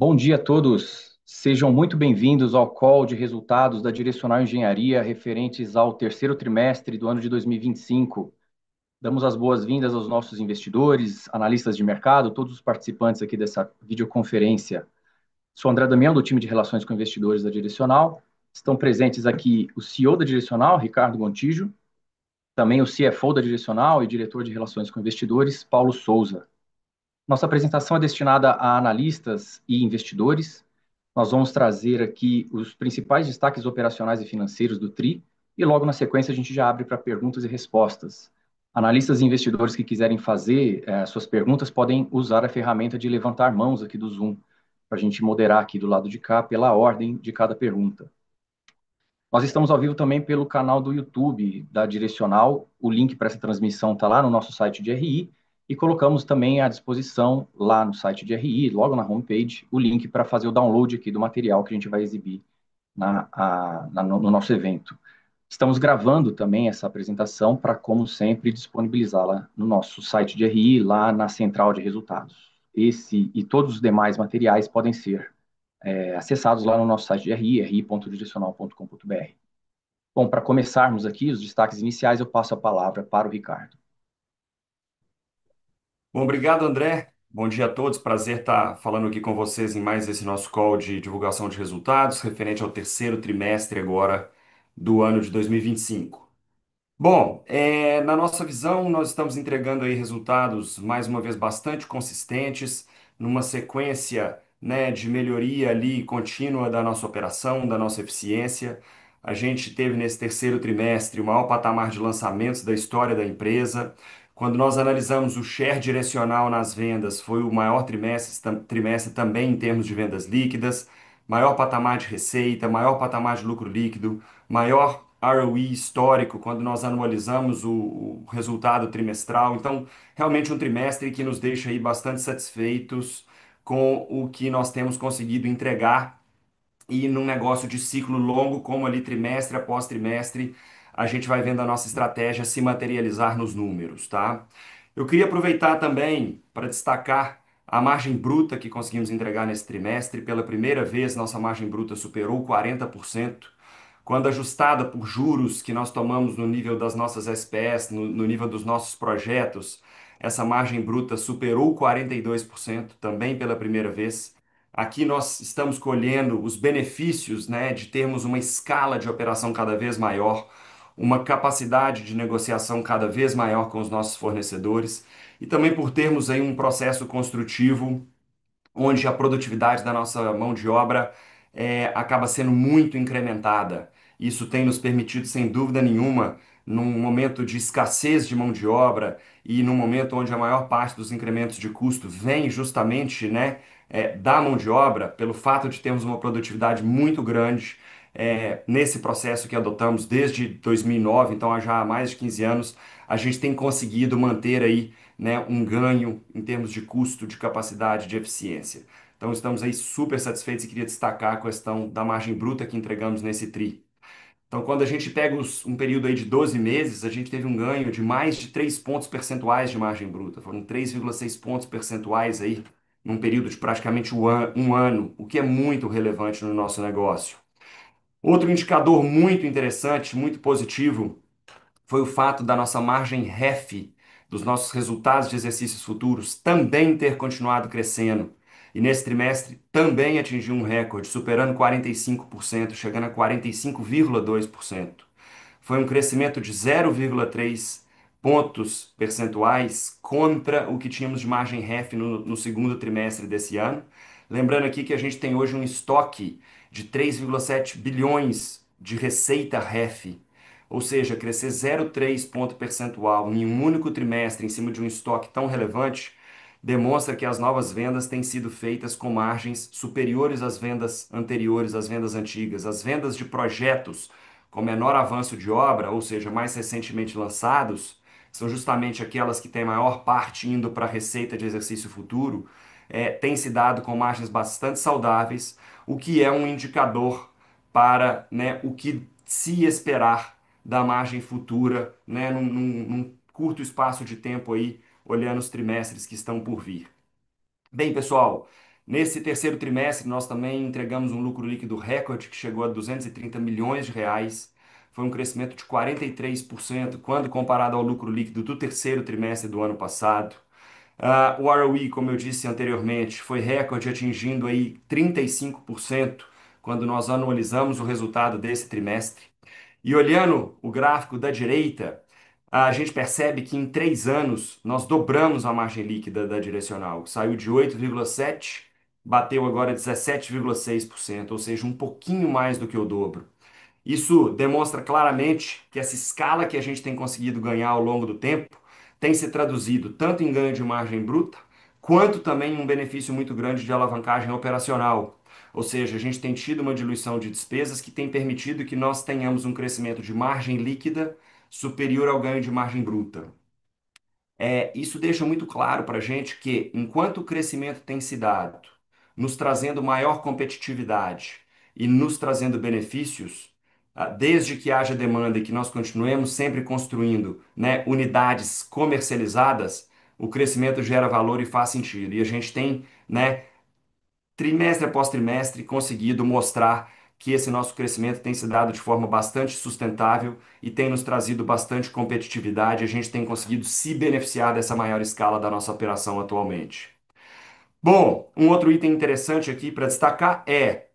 Bom dia a todos. Sejam muito bem-vindos ao call de resultados da Direcional Engenharia referentes ao terceiro trimestre do ano de 2025. Damos as boas-vindas aos nossos investidores, analistas de mercado, todos os participantes aqui dessa videoconferência. Sou André Damião, do time de Relações com Investidores da Direcional. Estão presentes aqui o CEO da Direcional, Ricardo Gontijo, também o CFO da Direcional e diretor de Relações com Investidores, Paulo Souza. Nossa apresentação é destinada a analistas e investidores. Nós vamos trazer aqui os principais destaques operacionais e financeiros do TRI e logo na sequência a gente já abre para perguntas e respostas. Analistas e investidores que quiserem fazer suas perguntas podem usar a ferramenta de levantar mãos aqui do Zoom, para a gente moderar aqui do lado de cá pela ordem de cada pergunta. Nós estamos ao vivo também pelo canal do YouTube da Direcional. O link para essa transmissão está lá no nosso site de RI e colocamos também à disposição lá no site de RI, logo na homepage, o link para fazer o download aqui do material que a gente vai exibir no nosso evento. Estamos gravando também essa apresentação para, como sempre, disponibilizá-la no nosso site de RI, lá na central de resultados. Esse e todos os demais materiais podem ser acessados lá no nosso site de RI, ri.direcional.com.br. Bom, para começarmos aqui os destaques iniciais, eu passo a palavra para o Ricardo. Bom, obrigado, André. Bom dia a todos. Prazer estar falando aqui com vocês em mais esse nosso call de divulgação de resultados, referente ao terceiro trimestre agora do ano de 2025. Bom, na nossa visão, nós estamos entregando aí resultados, mais uma vez, bastante consistentes, numa sequência, né, de melhoria ali contínua da nossa operação, da nossa eficiência. A gente teve nesse terceiro trimestre o maior patamar de lançamentos da história da empresa. Quando nós analisamos o share direcional nas vendas, foi o maior trimestre também em termos de vendas líquidas, maior patamar de receita, maior patamar de lucro líquido, maior ROE histórico quando nós anualizamos o resultado trimestral. Então, realmente um trimestre que nos deixa aí bastante satisfeitos com o que nós temos conseguido entregar e num negócio de ciclo longo, como ali trimestre após trimestre, a gente vai vendo a nossa estratégia se materializar nos números, tá? Eu queria aproveitar também para destacar a margem bruta que conseguimos entregar nesse trimestre. Pela primeira vez, nossa margem bruta superou 40%. Quando ajustada por juros que nós tomamos no nível das nossas SPS, no nível dos nossos projetos, essa margem bruta superou 42%, também pela primeira vez. Aqui nós estamos colhendo os benefícios, né, de termos uma escala de operação cada vez maior, uma capacidade de negociação cada vez maior com os nossos fornecedores e também por termos aí um processo construtivo onde a produtividade da nossa mão de obra acaba sendo muito incrementada. Isso tem nos permitido, sem dúvida nenhuma, num momento de escassez de mão de obra e num momento onde a maior parte dos incrementos de custo vem justamente, né, da mão de obra, pelo fato de termos uma produtividade muito grande nesse processo que adotamos desde 2009, então há já mais de 15 anos, a gente tem conseguido manter aí, né, um ganho em termos de custo, de capacidade, de eficiência. Então estamos aí super satisfeitos e queria destacar a questão da margem bruta que entregamos nesse TRI. Então, quando a gente pega um período aí de 12 meses, a gente teve um ganho de mais de 3 pontos percentuais de margem bruta. Foram 3,6 pontos percentuais aí num período de praticamente um ano, o que é muito relevante no nosso negócio. Outro indicador muito interessante, muito positivo, foi o fato da nossa margem REF, dos nossos resultados de exercícios futuros, também ter continuado crescendo. E nesse trimestre também atingiu um recorde, superando 45%, chegando a 45,2%. Foi um crescimento de 0,3 pontos percentuais contra o que tínhamos de margem REF no segundo trimestre desse ano. Lembrando aqui que a gente tem hoje um estoque de 3,7 bilhões de receita REF, ou seja, crescer 0,3 ponto percentual em um único trimestre em cima de um estoque tão relevante demonstra que as novas vendas têm sido feitas com margens superiores às vendas anteriores, às vendas antigas. As vendas de projetos com menor avanço de obra, ou seja, mais recentemente lançados, são justamente aquelas que têm maior parte indo para a receita de exercício futuro, têm se dado com margens bastante saudáveis, o que é um indicador para, né, o que se esperar da margem futura, né, num curto espaço de tempo aí, olhando os trimestres que estão por vir. Bem, pessoal, Nesse terceiro trimestre, nós também entregamos um lucro líquido recorde que chegou a 230 milhões de reais. Foi um crescimento de 43% quando comparado ao lucro líquido do terceiro trimestre do ano passado. O ROE, como eu disse anteriormente, foi recorde, atingindo aí 35% quando nós anualizamos o resultado desse trimestre. E olhando o gráfico da direita, a gente percebe que em 3 anos nós dobramos a margem líquida da direcional, que saiu de 8,7%, bateu agora 17,6%, ou seja, um pouquinho mais do que o dobro. Isso demonstra claramente que essa escala que a gente tem conseguido ganhar ao longo do tempo tem se traduzido tanto em ganho de margem bruta, quanto também em um benefício muito grande de alavancagem operacional. Ou seja, a gente tem tido uma diluição de despesas que tem permitido que nós tenhamos um crescimento de margem líquida superior ao ganho de margem bruta. Isso deixa muito claro para a gente que, enquanto o crescimento tem se dado, nos trazendo maior competitividade e nos trazendo benefícios, desde que haja demanda e que nós continuemos sempre construindo, né, unidades comercializadas, o crescimento gera valor e faz sentido. E a gente tem, né, trimestre após trimestre, conseguido mostrar que esse nosso crescimento tem se dado de forma bastante sustentável e tem nos trazido bastante competitividade. A gente tem conseguido se beneficiar dessa maior escala da nossa operação atualmente. Bom, um outro item interessante aqui para destacar é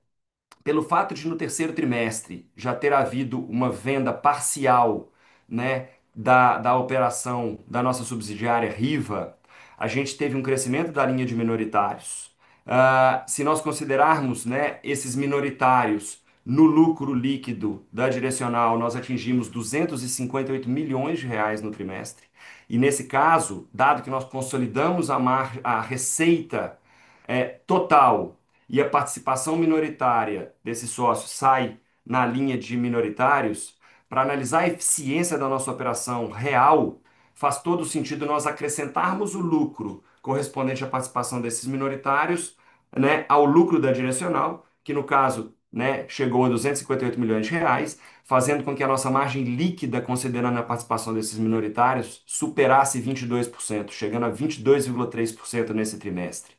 pelo fato de no terceiro trimestre já ter havido uma venda parcial, né, da operação da nossa subsidiária Riva, a gente teve um crescimento da linha de minoritários. Se nós considerarmos, né, esses minoritários no lucro líquido da direcional, nós atingimos 258 milhões de reais no trimestre. E nesse caso, dado que nós consolidamos a receita total e a participação minoritária desse sócio sai na linha de minoritários, para analisar a eficiência da nossa operação real, faz todo sentido nós acrescentarmos o lucro correspondente à participação desses minoritários, né, ao lucro da direcional, que no caso, né, chegou a 258 milhões de reais, fazendo com que a nossa margem líquida, considerando a participação desses minoritários, superasse 22%, chegando a 22,3% nesse trimestre.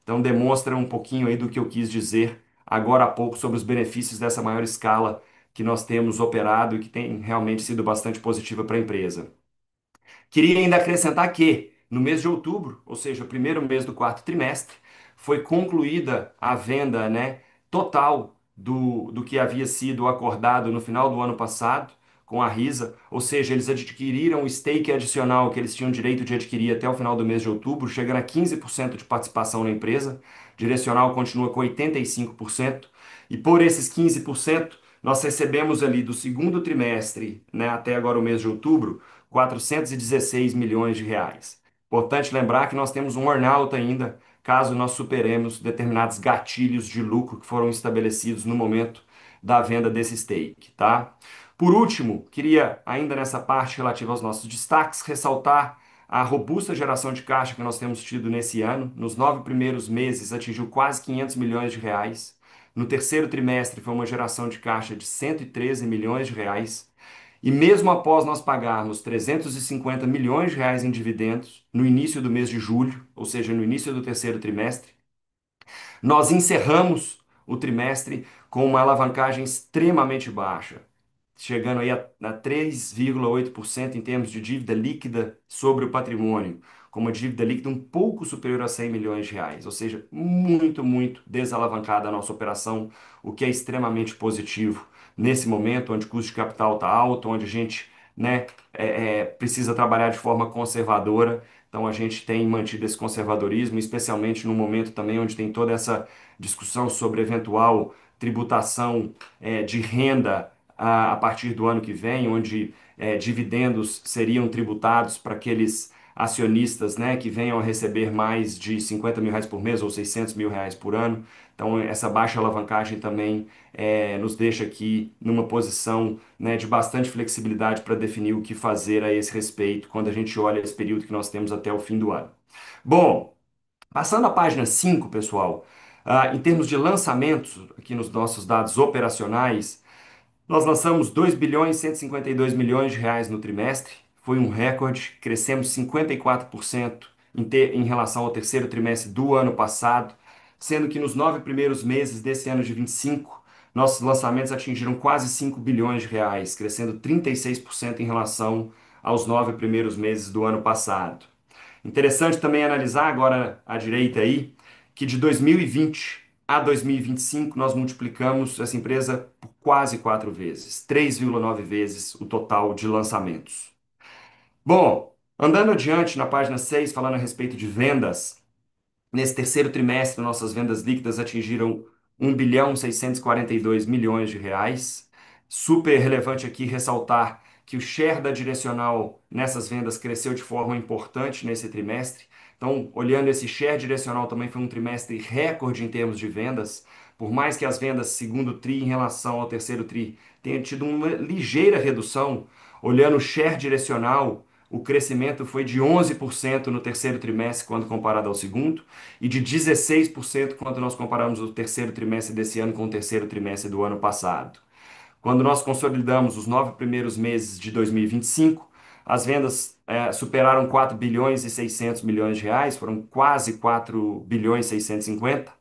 Então demonstra um pouquinho aí do que eu quis dizer agora há pouco sobre os benefícios dessa maior escala que nós temos operado e que tem realmente sido bastante positiva para a empresa. Queria ainda acrescentar que, no mês de outubro, ou seja, o primeiro mês do quarto trimestre, foi concluída a venda, né, total do que havia sido acordado no final do ano passado com a Risa, ou seja, eles adquiriram o stake adicional que eles tinham direito de adquirir até o final do mês de outubro, chegando a 15% de participação na empresa. Direcional continua com 85%, e por esses 15%, nós recebemos ali do segundo trimestre, né, até agora o mês de outubro, 416 milhões de reais. Importante lembrar que nós temos um earn-out ainda, caso nós superemos determinados gatilhos de lucro que foram estabelecidos no momento da venda desse stake, tá? Por último, queria ainda nessa parte relativa aos nossos destaques, ressaltar a robusta geração de caixa que nós temos tido nesse ano. Nos 9 primeiros meses atingiu quase 500 milhões de reais. No terceiro trimestre foi uma geração de caixa de 113 milhões de reais. E mesmo após nós pagarmos 350 milhões de reais em dividendos no início do mês de julho, ou seja, no início do terceiro trimestre, nós encerramos o trimestre com uma alavancagem extremamente baixa, chegando aí a 3,8% em termos de dívida líquida sobre o patrimônio, com uma dívida líquida um pouco superior a 100 milhões de reais, ou seja, muito, muito desalavancada a nossa operação, o que é extremamente positivo nesse momento onde o custo de capital está alto, onde a gente, né, precisa trabalhar de forma conservadora. Então a gente tem mantido esse conservadorismo, especialmente no momento também onde tem toda essa discussão sobre eventual tributação de renda a partir do ano que vem, onde dividendos seriam tributados para aqueles acionistas, né, que venham a receber mais de 50 mil reais por mês ou 600 mil reais por ano. Então, essa baixa alavancagem também nos deixa aqui numa posição, né, de bastante flexibilidade para definir o que fazer a esse respeito quando a gente olha esse período que nós temos até o fim do ano. Bom, passando à página 5, pessoal, em termos de lançamentos, aqui nos nossos dados operacionais, nós lançamos 2 bilhões e 152 milhões de reais no trimestre, foi um recorde, crescemos 54% em relação ao terceiro trimestre do ano passado, sendo que nos 9 primeiros meses desse ano de 25, nossos lançamentos atingiram quase 5 bilhões de reais, crescendo 36% em relação aos 9 primeiros meses do ano passado. Interessante também analisar agora à direita aí, que de 2020 a 2025 nós multiplicamos essa empresa por quase 4 vezes, 3,9 vezes o total de lançamentos. Bom, andando adiante na página 6, falando a respeito de vendas, nesse terceiro trimestre, nossas vendas líquidas atingiram 1,642 bilhões de reais. Super relevante aqui ressaltar que o share da direcional nessas vendas cresceu de forma importante nesse trimestre. Então, olhando esse share direcional, também foi um trimestre recorde em termos de vendas. Por mais que as vendas segundo TRI em relação ao terceiro TRI tenham tido uma ligeira redução, olhando o share direcional, o crescimento foi de 11% no terceiro trimestre quando comparado ao segundo e de 16% quando nós comparamos o terceiro trimestre desse ano com o terceiro trimestre do ano passado. Quando nós consolidamos os 9 primeiros meses de 2025, as vendas superaram 4 bilhões e 600 milhões de reais, foram quase 4 bilhões e 650,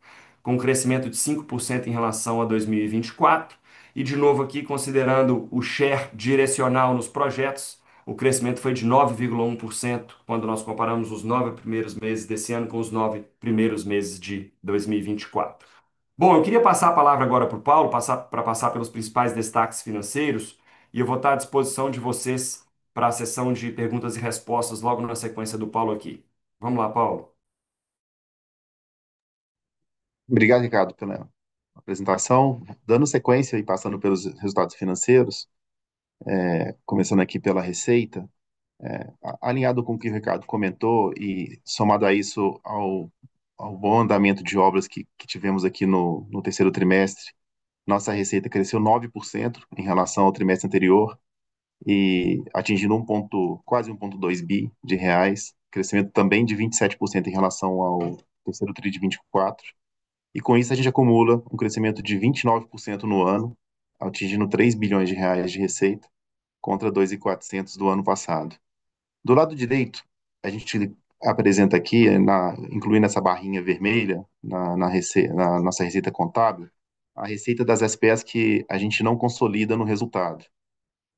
com um crescimento de 5% em relação a 2024. E, de novo aqui, considerando o share direcional nos projetos, o crescimento foi de 9,1% quando nós comparamos os 9 primeiros meses desse ano com os 9 primeiros meses de 2024. Bom, eu queria passar a palavra agora para o Paulo, para passar pelos principais destaques financeiros, e eu vou estar à disposição de vocês para a sessão de perguntas e respostas logo na sequência do Paulo aqui. Vamos lá, Paulo. Obrigado, Ricardo, pela apresentação. Dando sequência e passando pelos resultados financeiros, começando aqui pela receita, alinhado com o que o Ricardo comentou e somado a isso ao bom andamento de obras que tivemos aqui no terceiro trimestre, nossa receita cresceu 9% em relação ao trimestre anterior e atingindo quase 1,2 bi de reais, crescimento também de 27% em relação ao terceiro tri de 24. E com isso a gente acumula um crescimento de 29% no ano, atingindo 3 bilhões de reais de receita, contra 2.400 do ano passado. Do lado direito, a gente apresenta aqui, incluindo essa barrinha vermelha na nossa receita contábil, a receita das SPS que a gente não consolida no resultado.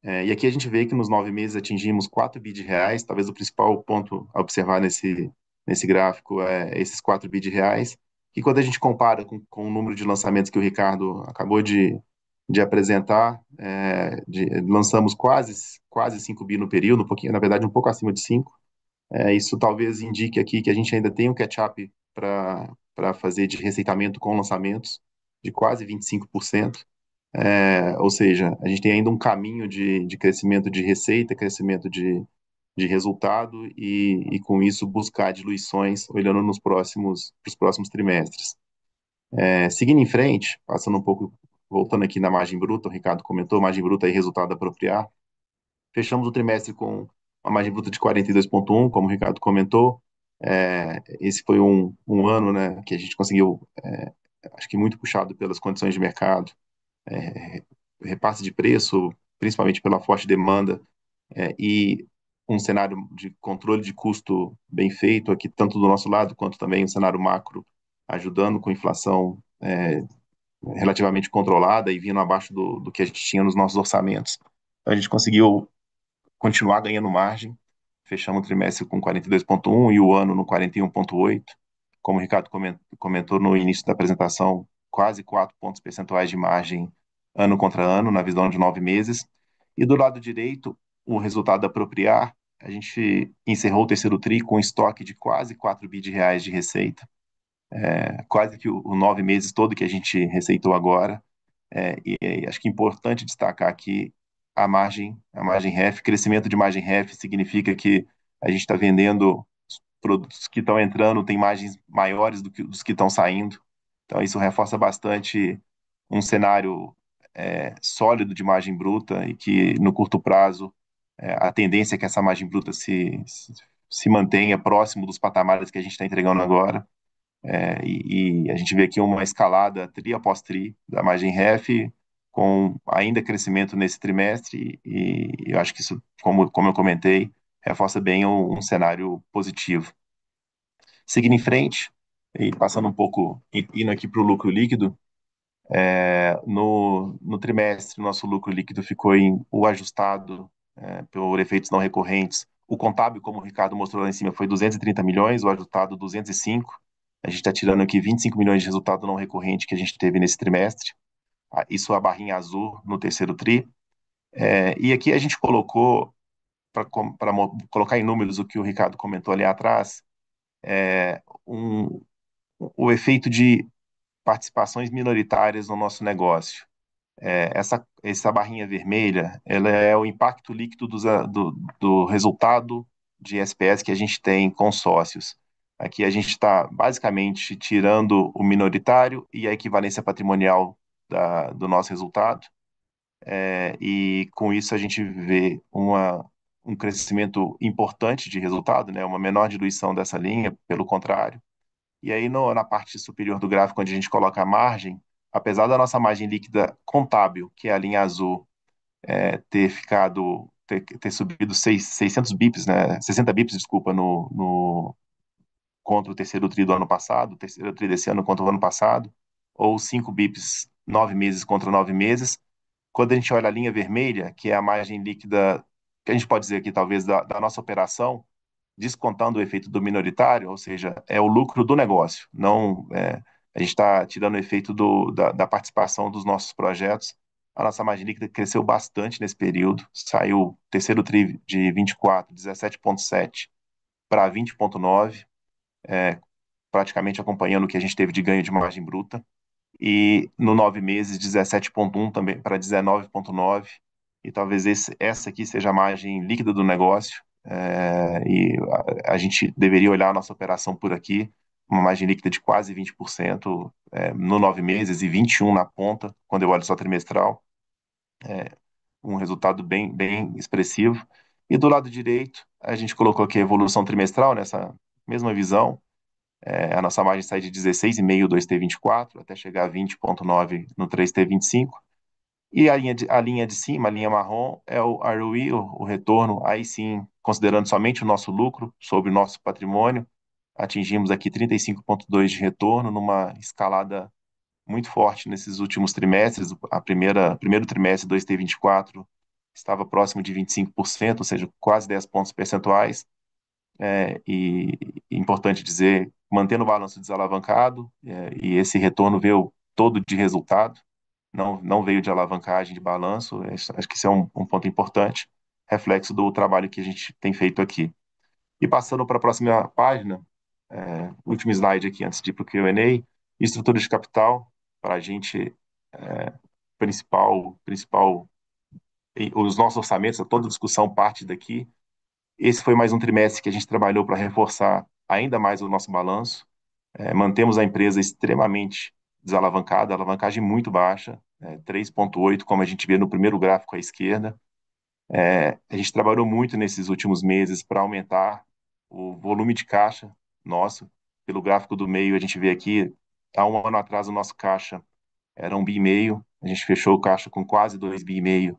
E aqui a gente vê que nos 9 meses atingimos 4 bi de reais, talvez o principal ponto a observar nesse gráfico é esses 4 bi de reais, que quando a gente compara com o número de lançamentos que o Ricardo acabou de apresentar, lançamos quase 5 bi no período, um pouquinho, na verdade um pouco acima de 5. Isso talvez indique aqui que a gente ainda tem um catch-up para fazer de receitamento com lançamentos de quase 25%. Ou seja, a gente tem ainda um caminho de crescimento de receita, crescimento de resultado e com isso buscar diluições olhando pros próximos trimestres. Seguindo em frente, passando um pouco, voltando aqui na margem bruta, o Ricardo comentou, margem bruta e resultado apropriar. Fechamos o trimestre com uma margem bruta de 42,1, como o Ricardo comentou. Esse foi um ano, né, que a gente conseguiu, acho que muito puxado pelas condições de mercado, é, repasse de preço, principalmente pela forte demanda, e um cenário de controle de custo bem feito aqui, tanto do nosso lado quanto também um cenário macro, ajudando com inflação relativamente controlada e vindo abaixo do que a gente tinha nos nossos orçamentos. Então, a gente conseguiu continuar ganhando margem, fechamos o trimestre com 42,1 e o ano no 41,8. Como o Ricardo comentou no início da apresentação, quase 4 pontos percentuais de margem ano contra ano, na visão de 9 meses. E do lado direito, o resultado apropriar, a gente encerrou o terceiro TRI com um estoque de quase 4 bi de reais de receita, quase que o 9 meses todo que a gente receitou agora. E acho que é importante destacar aqui a margem REF, crescimento de margem REF significa que a gente está vendendo produtos que estão entrando, tem margens maiores do que dos que estão saindo. Então, isso reforça bastante um cenário sólido de margem bruta e que, no curto prazo, a tendência é que essa margem bruta se mantenha próximo dos patamares que a gente está entregando agora. E a gente vê aqui uma escalada tri após tri da margem REF, com ainda crescimento nesse trimestre, e eu acho que isso, como eu comentei, reforça bem um cenário positivo. Seguindo em frente, E passando um pouco, indo aqui para o lucro líquido, no trimestre, nosso lucro líquido ficou em o ajustado por efeitos não recorrentes. O contábil, como o Ricardo mostrou lá em cima, foi 230 milhões, o ajustado 205. A gente está tirando aqui 25 milhões de resultado não recorrente que a gente teve nesse trimestre. Isso a barrinha azul no terceiro tri. E aqui a gente colocou, para colocar em números o que o Ricardo comentou ali atrás, um, o efeito de participações minoritárias no nosso negócio. Essa barrinha vermelha, ela é o impacto líquido do resultado de SPS que a gente tem com sócios. Aqui a gente está basicamente tirando o minoritário e a equivalência patrimonial do nosso resultado, e com isso a gente vê um crescimento importante de resultado, né, uma menor diluição dessa linha, pelo contrário. E aí, na parte superior do gráfico, onde a gente coloca a margem, apesar da nossa margem líquida contábil, que é a linha azul, ter subido 600 bips, né, 60 bips, desculpa, contra o terceiro tri do ano passado, o terceiro tri desse ano contra o ano passado, ou 5 bips 9 meses contra 9 meses. Quando a gente olha a linha vermelha, que é a margem líquida, que a gente pode dizer aqui, talvez, da nossa operação, descontando o efeito do minoritário, ou seja, é o lucro do negócio, não a gente está tirando o efeito da participação dos nossos projetos. A nossa margem líquida cresceu bastante nesse período, saiu terceiro tri de 24, 17,7 para 20,9, praticamente acompanhando o que a gente teve de ganho de margem bruta. E no 9 meses, 17,1 também para 19,9. E talvez essa aqui seja a margem líquida do negócio. E a gente deveria olhar a nossa operação por aqui, uma margem líquida de quase 20% no 9 meses e 21% na ponta, quando eu olho só trimestral. Um resultado bem, bem expressivo. E do lado direito, a gente colocou aqui a evolução trimestral, nessa mesma visão. A nossa margem sai de 16,5 2T24 até chegar a 20,9 no 3T25. E a linha de cima, a linha marrom, é o ROE, o retorno, aí sim, considerando somente o nosso lucro sobre o nosso patrimônio, atingimos aqui 35,2 de retorno, numa escalada muito forte nesses últimos trimestres. Primeiro trimestre 2T24 estava próximo de 25%, ou seja, quase 10 pontos percentuais. E importante dizer, mantendo o balanço desalavancado, e esse retorno veio todo de resultado, não veio de alavancagem de balanço. Acho que isso é um ponto importante, reflexo do trabalho que a gente tem feito aqui. E passando para a próxima página, último slide aqui antes de ir para o Q&A, estrutura de capital, para a gente, principal, os nossos orçamentos, toda discussão parte daqui. Esse foi mais um trimestre que a gente trabalhou para reforçar ainda mais o nosso balanço. Mantemos a empresa extremamente desalavancada, alavancagem muito baixa, 3,8, como a gente vê no primeiro gráfico à esquerda. A gente trabalhou muito nesses últimos meses para aumentar o volume de caixa nosso. Pelo gráfico do meio, a gente vê aqui, há um ano atrás, o nosso caixa era 1,5 bi. A gente fechou o caixa com quase 2,5 bi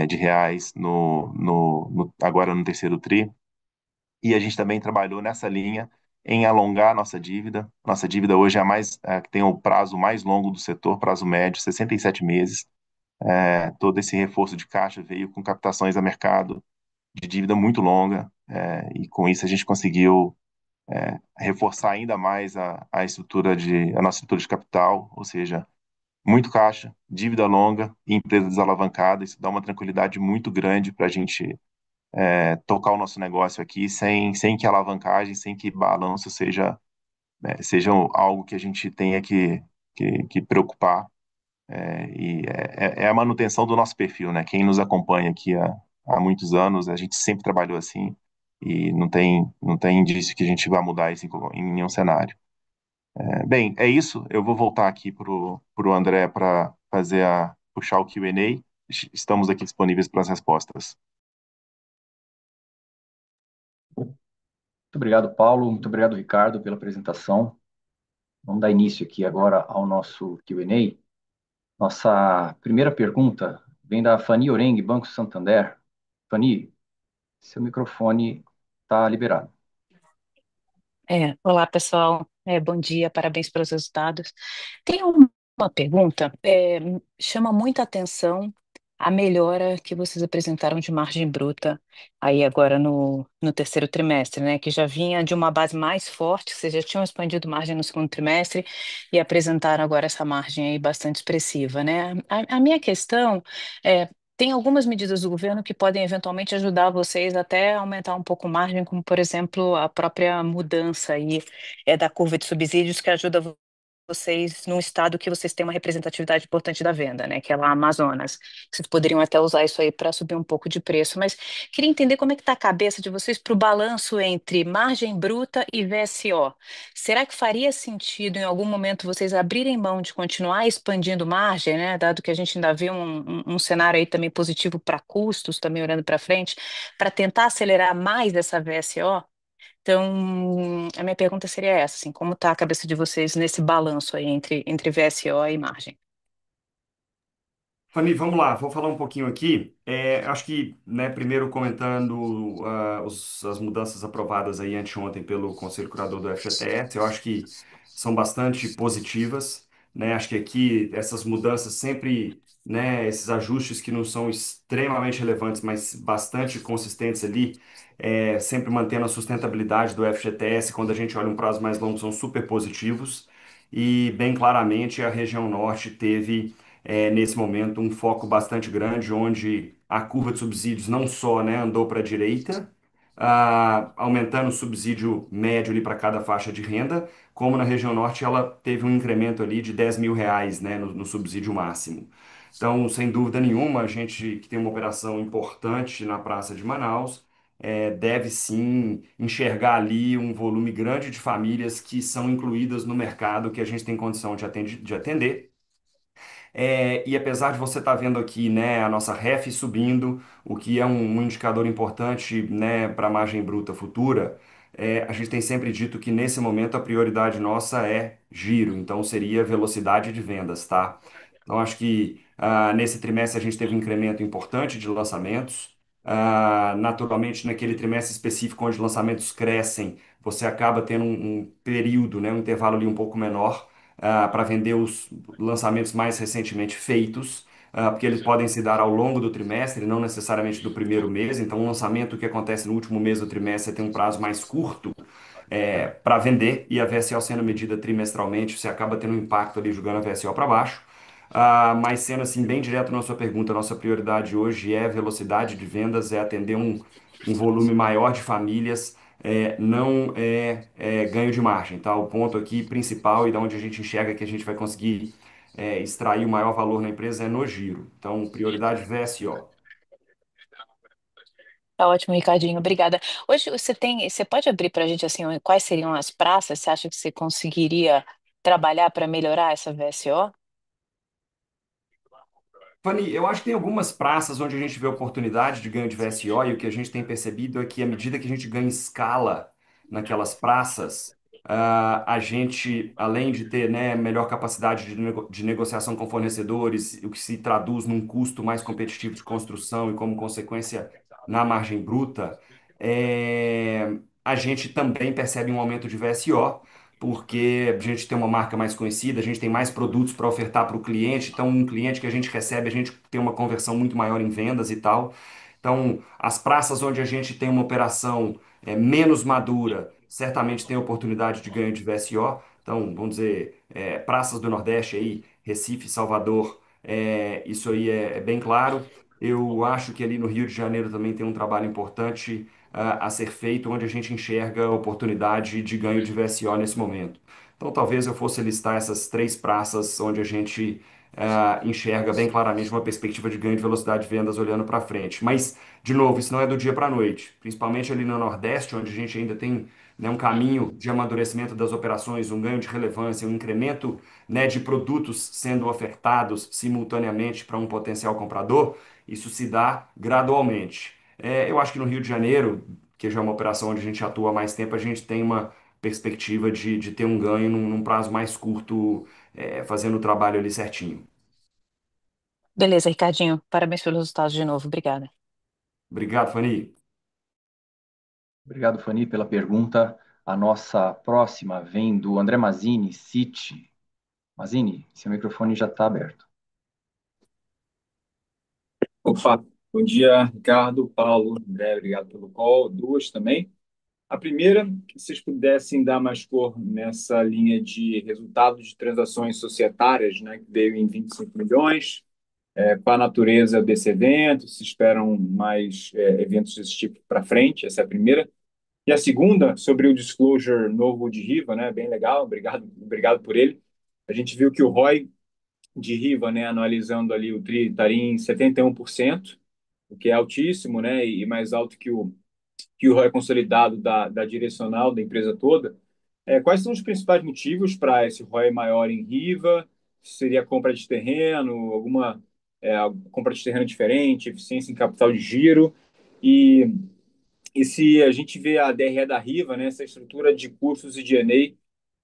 de reais agora no terceiro tri. E a gente também trabalhou nessa linha em alongar nossa dívida. Nossa dívida hoje é que tem o prazo mais longo do setor, prazo médio, 67 meses. Todo esse reforço de caixa veio com captações a mercado de dívida muito longa, e com isso a gente conseguiu reforçar ainda mais a nossa estrutura de capital, ou seja, muito caixa, dívida longa e empresa desalavancada. Isso dá uma tranquilidade muito grande para a gente tocar o nosso negócio aqui sem que alavancagem, sem que balanço seja algo que a gente tenha que preocupar. É a manutenção do nosso perfil, né? Quem nos acompanha aqui há muitos anos, a gente sempre trabalhou assim e não tem indício que a gente vá mudar isso em nenhum cenário. Bem, é isso. Eu vou voltar aqui pro André para puxar o Q&A. Estamos aqui disponíveis para as respostas. Muito obrigado, Paulo. Muito obrigado, Ricardo, pela apresentação. Vamos dar início aqui agora ao nosso Q&A. Nossa primeira pergunta vem da Fanny Oreng, Banco Santander. Fanny, seu microfone está liberado. Olá, pessoal. Bom dia, parabéns pelos resultados. Tem uma pergunta, chama muita atenção a melhora que vocês apresentaram de margem bruta aí agora no terceiro trimestre, né? Que já vinha de uma base mais forte, vocês já tinham expandido margem no segundo trimestre e apresentaram agora essa margem aí bastante expressiva, né? A minha questão é. Tem algumas medidas do governo que podem eventualmente ajudar vocês até a aumentar um pouco a margem, como, por exemplo, a própria mudança aí da curva de subsídios que ajuda vocês num estado que vocês têm uma representatividade importante da venda, né? Que é lá Amazonas. Vocês poderiam até usar isso aí para subir um pouco de preço, mas queria entender como é que está a cabeça de vocês para o balanço entre margem bruta e VSO. Será que faria sentido em algum momento vocês abrirem mão de continuar expandindo margem, né? Dado que a gente ainda vê um cenário aí também positivo para custos, também olhando para frente, para tentar acelerar mais essa VSO? Então, a minha pergunta seria essa, assim, como está a cabeça de vocês nesse balanço aí entre VSO e margem? Fanny, vamos lá, vou falar um pouquinho aqui. Acho que, né, primeiro comentando as mudanças aprovadas aí anteontem pelo Conselho Curador do FGTS, eu acho que são bastante positivas, né? Acho que aqui essas mudanças sempre, né, esses ajustes que não são extremamente relevantes, mas bastante consistentes ali, sempre mantendo a sustentabilidade do FGTS, quando a gente olha um prazo mais longo, são super positivos. E bem claramente a região norte teve nesse momento um foco bastante grande, onde a curva de subsídios não só, né, andou para a direita, aumentando o subsídio médio ali para cada faixa de renda, como na região norte ela teve um incremento ali de R$ 10.000, né, no subsídio máximo. Então, sem dúvida nenhuma, a gente que tem uma operação importante na Praça de Manaus, deve sim enxergar ali um volume grande de famílias que são incluídas no mercado que a gente tem condição de atender. E apesar de você estar vendo aqui, né, a nossa REF subindo, o que é um indicador importante, né, para a margem bruta futura, a gente tem sempre dito que nesse momento a prioridade nossa é giro, então seria velocidade de vendas, tá? Então acho que nesse trimestre a gente teve um incremento importante de lançamentos. Naturalmente, naquele trimestre específico onde lançamentos crescem, você acaba tendo um período, né, um intervalo ali um pouco menor para vender os lançamentos mais recentemente feitos, porque eles podem se dar ao longo do trimestre, não necessariamente do primeiro mês. Então, um lançamento que acontece no último mês do trimestre tem um prazo mais curto para vender, e a VSO sendo medida trimestralmente, você acaba tendo um impacto ali jogando a VSO para baixo. Mas sendo assim, bem direto na sua pergunta, a nossa prioridade hoje é velocidade de vendas, é atender um volume maior de famílias, não ganho de margem, tá? O ponto aqui principal e da onde a gente enxerga que a gente vai conseguir extrair o maior valor na empresa é no giro. Então, prioridade VSO. Tá ótimo, Ricardinho, obrigada. Hoje você pode abrir para a gente assim, quais seriam as praças? Você acha que você conseguiria trabalhar para melhorar essa VSO? Fanny, eu acho que tem algumas praças onde a gente vê oportunidade de ganho de VSO e o que a gente tem percebido é que à medida que a gente ganha escala naquelas praças, a gente, além de ter, né, melhor capacidade de negociação com fornecedores, o que se traduz num custo mais competitivo de construção e como consequência na margem bruta, a gente também percebe um aumento de VSO porque a gente tem uma marca mais conhecida, a gente tem mais produtos para ofertar para o cliente, então um cliente que a gente recebe, a gente tem uma conversão muito maior em vendas e tal. Então, as praças onde a gente tem uma operação menos madura, certamente tem oportunidade de ganho de VSO. Então, vamos dizer, praças do Nordeste aí, Recife, Salvador, isso aí é bem claro. Eu acho que ali no Rio de Janeiro também tem um trabalho importante a ser feito, onde a gente enxerga a oportunidade de ganho de VSO nesse momento. Então, talvez eu fosse listar essas três praças onde a gente enxerga bem claramente uma perspectiva de ganho de velocidade de vendas olhando para frente. Mas, de novo, isso não é do dia para a noite, principalmente ali no Nordeste, onde a gente ainda tem, né, um caminho de amadurecimento das operações, um ganho de relevância, um incremento, né, de produtos sendo ofertados simultaneamente para um potencial comprador. Isso se dá gradualmente. Eu acho que no Rio de Janeiro, que já é uma operação onde a gente atua há mais tempo, a gente tem uma perspectiva de ter um ganho num prazo mais curto, fazendo o trabalho ali certinho. Beleza, Ricardinho, parabéns pelos resultados de novo, obrigada. Obrigado, Fanny. Obrigado, Fanny, pela pergunta. A nossa próxima vem do André Mazzini, Citi. Mazzini, seu microfone já está aberto. Opa, bom dia, Ricardo, Paulo, André, obrigado pelo call. Duas também. A primeira, que vocês pudessem dar mais cor nessa linha de resultados de transações societárias, né, que veio em 25 milhões, qual a natureza desse evento, se esperam mais eventos desse tipo para frente, essa é a primeira. E a segunda, sobre o disclosure novo de Riva, né, bem legal, obrigado por ele. A gente viu que o ROI de Riva, né, analisando ali o TRI, estaria em 71%, o que é altíssimo, né, e mais alto que o ROI consolidado da direcional da empresa toda. Quais são os principais motivos para esse ROI maior em Riva? Seria compra de terreno, alguma compra de terreno diferente, eficiência em capital de giro? E, e se a gente vê a DRE da Riva, né, essa estrutura de custos e G&A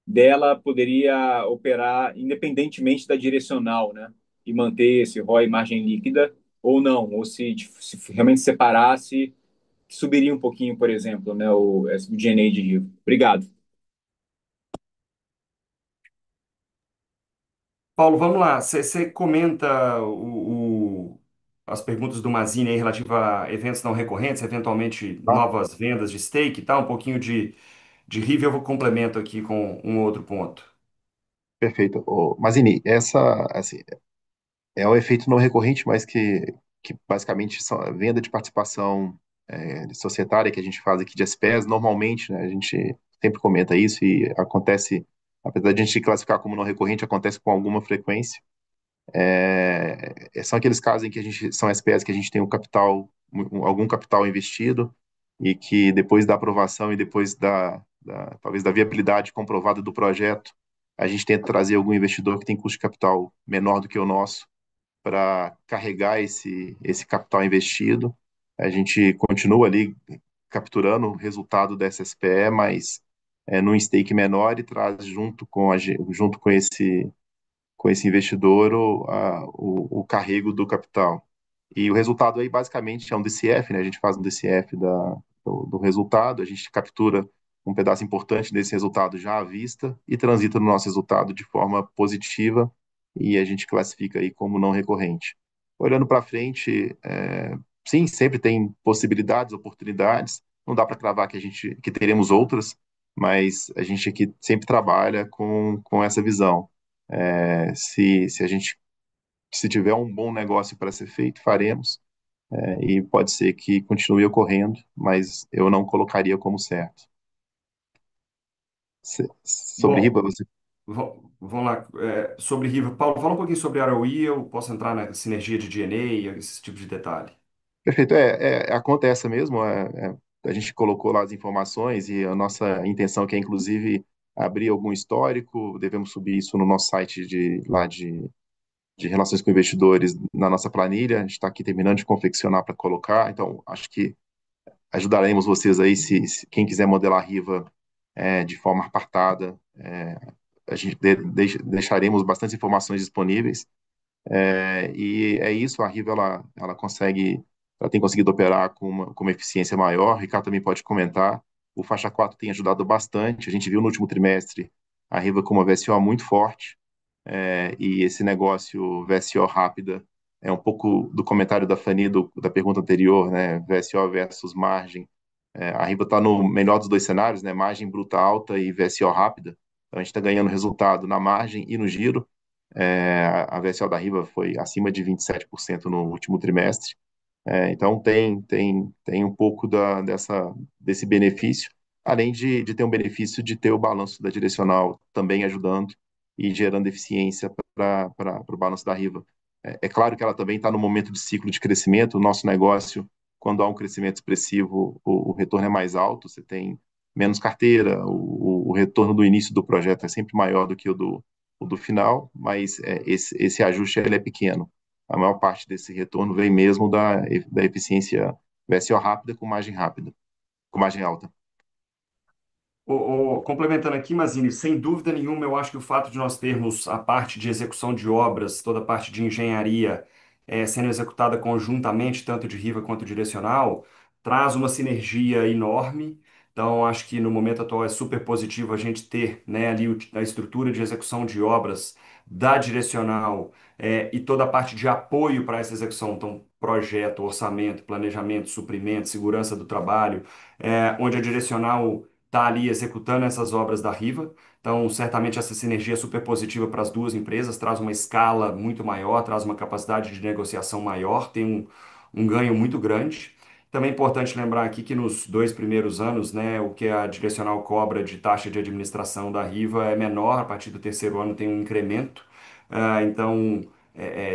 dela poderia operar independentemente da direcional, né? E manter esse ROI margem líquida ou não, ou se realmente separasse, subiria um pouquinho, por exemplo, né? O G&A de Rio. Obrigado. Paulo, vamos lá. Você comenta as perguntas do Mazini aí relativa a eventos não recorrentes, eventualmente Tá? novas vendas de stake e tal, um pouquinho de Rivian, eu vou complemento aqui com um outro ponto. Perfeito. Mazini, essa, assim, é um efeito não recorrente, mas que basicamente venda de participação societária que a gente faz aqui de SPS, normalmente, né, a gente sempre comenta isso e acontece, apesar de a gente classificar como não recorrente, acontece com alguma frequência. São aqueles casos em que a gente são SPS que a gente tem um capital, algum capital investido e que depois da aprovação e depois talvez da viabilidade comprovada do projeto, a gente tenta trazer algum investidor que tem custo de capital menor do que o nosso para carregar esse capital investido. A gente continua ali capturando o resultado dessa SPE, mas num stake menor e traz junto com esse investidor o carrego do capital. E o resultado aí basicamente é um DCF, né? A gente faz um DCF do resultado, a gente captura um pedaço importante desse resultado já à vista e transita no nosso resultado de forma positiva e a gente classifica aí como não recorrente. Olhando para frente, sim, sempre tem possibilidades, oportunidades. Não dá para cravar que teremos outras, mas a gente aqui sempre trabalha com essa visão. Se a gente se tiver um bom negócio para ser feito, faremos. E pode ser que continue ocorrendo, mas eu não colocaria como certo. Sobre Bom, riba, você. vamos lá. Sobre Riva, Paulo, fala um pouquinho sobre ROE, eu posso entrar na sinergia de G&A, esse tipo de detalhe. Perfeito, acontece mesmo. A gente colocou lá as informações e a nossa intenção que é, inclusive, abrir algum histórico. Devemos subir isso no nosso site de relações com investidores na nossa planilha. A gente está aqui terminando de confeccionar para colocar. Então, acho que ajudaremos vocês aí, se quem quiser modelar a Riva de forma apartada, a gente deixaremos bastante informações disponíveis. E é isso, a Riva ela tem conseguido operar com uma eficiência maior. O Ricardo também pode comentar. O Faixa 4 tem ajudado bastante. A gente viu no último trimestre a Riva com uma VSO muito forte, e esse negócio VSO rápida é um pouco do comentário da Fanny da pergunta anterior, né? VSO versus margem. A Riva está no melhor dos dois cenários, né? Margem bruta alta e VSO rápida. Então a gente está ganhando resultado na margem e no giro. A VSO da Riva foi acima de 27% no último trimestre. Então tem um pouco desse benefício, além de ter um benefício de ter o balanço da direcional também ajudando e gerando eficiência para o balanço da Riva. É claro que ela também está no momento de ciclo de crescimento. O nosso negócio, quando há um crescimento expressivo, o retorno é mais alto, você tem menos carteira, o retorno do início do projeto é sempre maior do que o do final, mas esse ajuste ele é pequeno. A maior parte desse retorno vem mesmo da eficiência VSO rápida com margem alta. Complementando aqui, Mazini, sem dúvida nenhuma, eu acho que o fato de nós termos a parte de execução de obras, toda a parte de engenharia sendo executada conjuntamente, tanto de Riva quanto direcional, traz uma sinergia enorme, Então, acho que no momento atual é super positivo a gente ter, né, ali a estrutura de execução de obras da direcional e toda a parte de apoio para essa execução. Então, projeto, orçamento, planejamento, suprimento, segurança do trabalho, onde a direcional está ali executando essas obras da Riva. Então, certamente essa sinergia é super positiva para as duas empresas, traz uma escala muito maior, traz uma capacidade de negociação maior, tem um ganho muito grande. Também é importante lembrar aqui que nos 2 primeiros anos, né, o que a Direcional cobra de taxa de administração da Riva é menor, a partir do terceiro ano tem um incremento. Então,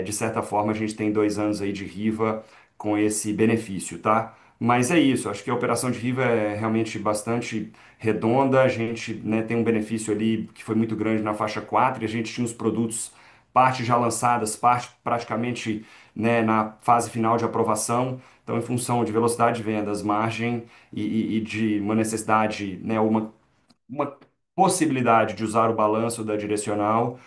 de certa forma, a gente tem 2 anos aí de Riva com esse benefício, tá? Mas é isso, acho que a operação de Riva é realmente bastante redonda, a gente, né, tem um benefício ali que foi muito grande na faixa 4 e a gente tinha os produtos, parte já lançadas, parte praticamente, né, na fase final de aprovação. Então, em função de velocidade de vendas, margem e de uma necessidade, né, uma possibilidade de usar o balanço da direcional,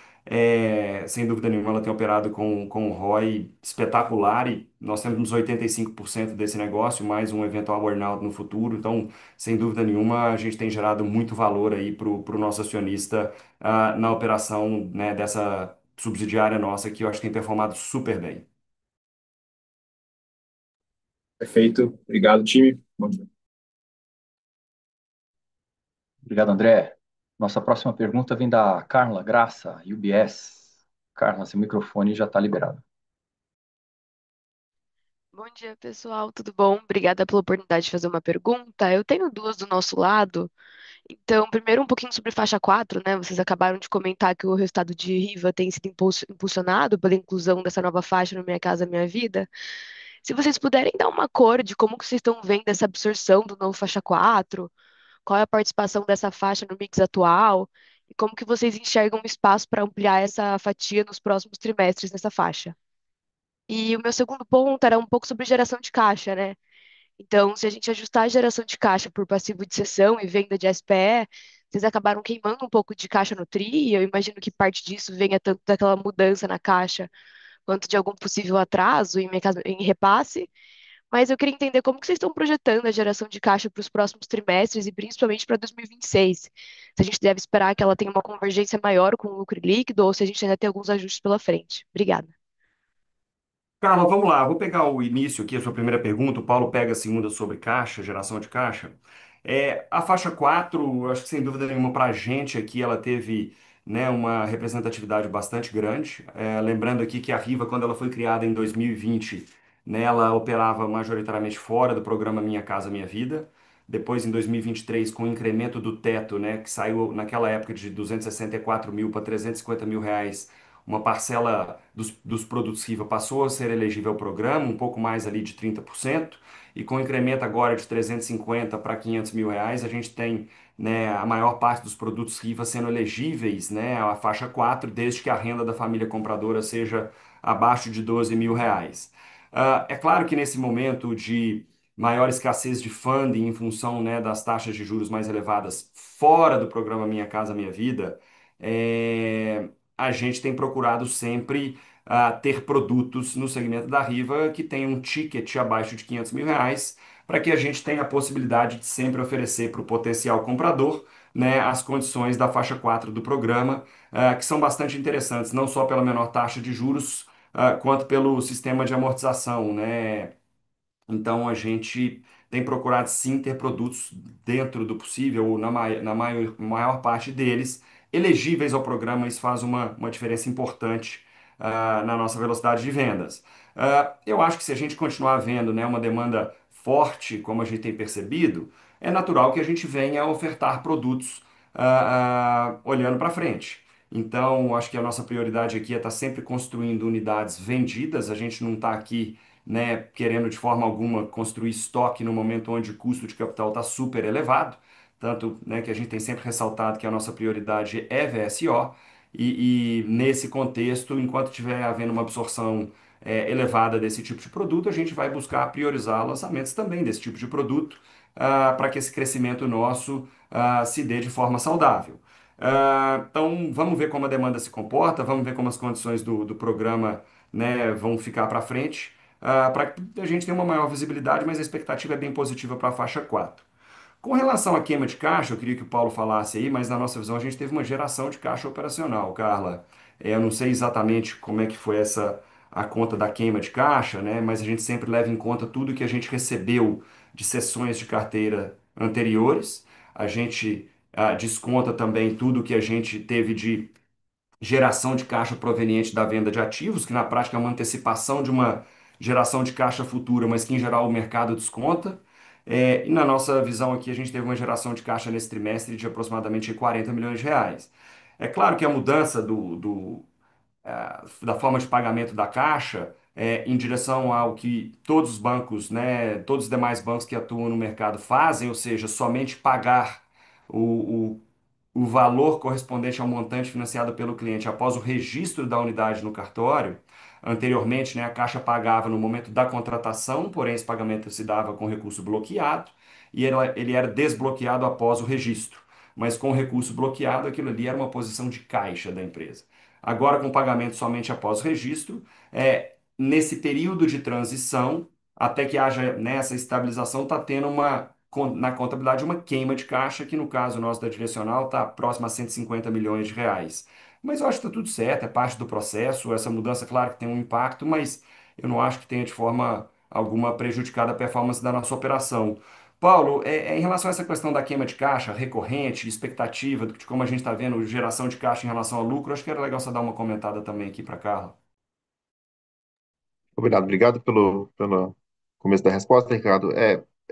sem dúvida nenhuma, ela tem operado com um ROI espetacular e nós temos uns 85% desse negócio, mais um eventual earnout no futuro. Então, sem dúvida nenhuma, a gente tem gerado muito valor aí para o nosso acionista na operação, né, dessa subsidiária nossa, que eu acho que tem performado super bem. Perfeito. Obrigado, time. Bom dia. Obrigado, André. Nossa próxima pergunta vem da Carla Graça, UBS. Carla, seu microfone já está liberado. Bom dia, pessoal. Tudo bom? Obrigada pela oportunidade de fazer uma pergunta. Eu tenho duas do nosso lado. Então, primeiro, um pouquinho sobre faixa 4, né? Vocês acabaram de comentar que o resultado de Riva tem sido impulsionado pela inclusão dessa nova faixa no Minha Casa Minha Vida. Se vocês puderem dar uma cor de como que vocês estão vendo essa absorção do novo faixa 4, qual é a participação dessa faixa no mix atual e como que vocês enxergam o espaço para ampliar essa fatia nos próximos trimestres nessa faixa. E o meu segundo ponto era um pouco sobre geração de caixa, né? Então, se a gente ajustar a geração de caixa por passivo de cessão e venda de SPE, vocês acabaram queimando um pouco de caixa no TRI, e eu imagino que parte disso venha tanto daquela mudança na caixa, quanto de algum possível atraso em repasse. Mas eu queria entender como que vocês estão projetando a geração de caixa para os próximos trimestres e principalmente para 2026. Se a gente deve esperar que ela tenha uma convergência maior com o lucro líquido ou se a gente ainda tem alguns ajustes pela frente. Obrigada. Carla, vamos lá. Vou pegar o início aqui, a sua primeira pergunta. O Paulo pega a segunda sobre caixa, geração de caixa. A faixa 4, acho que sem dúvida nenhuma para a gente aqui, ela teve, né, uma representatividade bastante grande. Lembrando aqui que a Riva, quando ela foi criada em 2020, né, ela operava majoritariamente fora do programa Minha Casa Minha Vida. Depois, em 2023, com o incremento do teto, né, que saiu naquela época de 264 mil para 350 mil reais, uma parcela dos produtos Riva passou a ser elegível ao programa, um pouco mais ali de 30%, e com o incremento agora de 350 para 500 mil reais, a gente tem, né, a maior parte dos produtos Riva sendo elegíveis, né, à faixa 4, desde que a renda da família compradora seja abaixo de 12 mil reais. É claro que nesse momento de maior escassez de funding em função, né, das taxas de juros mais elevadas fora do programa Minha Casa Minha Vida, a gente tem procurado sempre ter produtos no segmento da Riva que tenham um ticket abaixo de 500 mil reais, para que a gente tenha a possibilidade de sempre oferecer para o potencial comprador, né, as condições da faixa 4 do programa, que são bastante interessantes, não só pela menor taxa de juros, quanto pelo sistema de amortização, né? Então a gente tem procurado sim ter produtos dentro do possível, ou na maior parte deles, elegíveis ao programa. Isso faz uma diferença importante na nossa velocidade de vendas. Eu acho que se a gente continuar vendo, né, uma demanda forte, como a gente tem percebido, é natural que a gente venha a ofertar produtos olhando para frente. Então, acho que a nossa prioridade aqui é estar sempre construindo unidades vendidas. A gente não está aqui, né, querendo de forma alguma construir estoque no momento onde o custo de capital está super elevado, tanto, né, que a gente tem sempre ressaltado que a nossa prioridade é VSO, e nesse contexto, enquanto tiver havendo uma absorção elevada desse tipo de produto, a gente vai buscar priorizar lançamentos também desse tipo de produto, para que esse crescimento nosso se dê de forma saudável. Então, vamos ver como a demanda se comporta, vamos ver como as condições do programa, né, vão ficar para frente, para que a gente tenha uma maior visibilidade, mas a expectativa é bem positiva para a faixa 4. Com relação à queima de caixa, eu queria que o Paulo falasse aí, mas na nossa visão a gente teve uma geração de caixa operacional, Carla. Eu não sei exatamente como é que foi a conta da queima de caixa, né? Mas a gente sempre leva em conta tudo que a gente recebeu de sessões de carteira anteriores. A gente desconta também tudo que a gente teve de geração de caixa proveniente da venda de ativos, que na prática é uma antecipação de uma geração de caixa futura, mas que em geral o mercado desconta. E na nossa visão aqui, a gente teve uma geração de caixa nesse trimestre de aproximadamente 40 milhões de reais. É claro que a mudança da forma de pagamento da caixa em direção ao que todos os bancos, né, todos os demais bancos que atuam no mercado fazem, ou seja, somente pagar o, o valor correspondente ao montante financiado pelo cliente após o registro da unidade no cartório. Anteriormente, né, a Caixa pagava no momento da contratação, porém esse pagamento se dava com recurso bloqueado e ele era desbloqueado após o registro. Mas com o recurso bloqueado, aquilo ali era uma posição de caixa da empresa. Agora, com pagamento somente após o registro, nesse período de transição, até que haja nessa estabilização, está tendo na contabilidade uma queima de caixa, que no caso nosso da direcional está próximo a 150 milhões de reais. Mas eu acho que está tudo certo, é parte do processo. Essa mudança, claro que tem um impacto, mas eu não acho que tenha de forma alguma prejudicado a performance da nossa operação. Paulo, em relação a essa questão da queima de caixa recorrente, expectativa, de como a gente está vendo geração de caixa em relação ao lucro, acho que era legal você dar uma comentada também aqui para Carla. Obrigado pelo começo da resposta, Ricardo.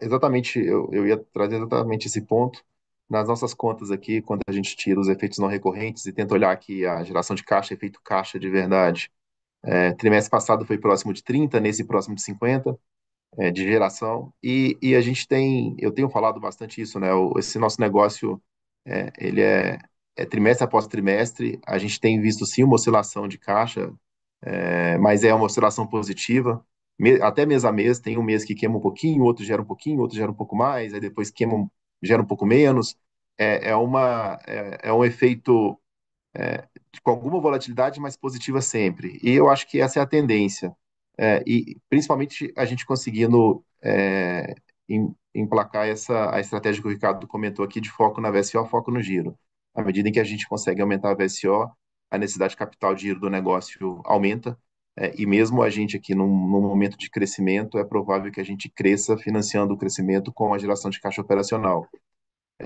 Exatamente, eu ia trazer exatamente esse ponto. Nas nossas contas aqui, quando a gente tira os efeitos não recorrentes e tenta olhar aqui a geração de caixa, efeito caixa de verdade, trimestre passado foi próximo de 30, nesse próximo de 50, de geração. E a gente tem, eu tenho falado bastante isso, né? Esse nosso negócio, ele é trimestre após trimestre. A gente tem visto sim uma oscilação de caixa, mas é uma oscilação positiva. Até mês a mês, tem um mês que queima um pouquinho, outro gera um pouquinho, outro gera um pouco mais, aí depois queima, gera um pouco menos. É um efeito com alguma volatilidade, mas positiva sempre. E eu acho que essa é a tendência. E principalmente a gente conseguindo emplacar a estratégia que o Ricardo comentou aqui de foco na VSO, foco no giro. À medida em que a gente consegue aumentar a VSO, a necessidade de capital de giro do negócio aumenta. E mesmo a gente aqui num momento de crescimento, é provável que a gente cresça financiando o crescimento com a geração de caixa operacional.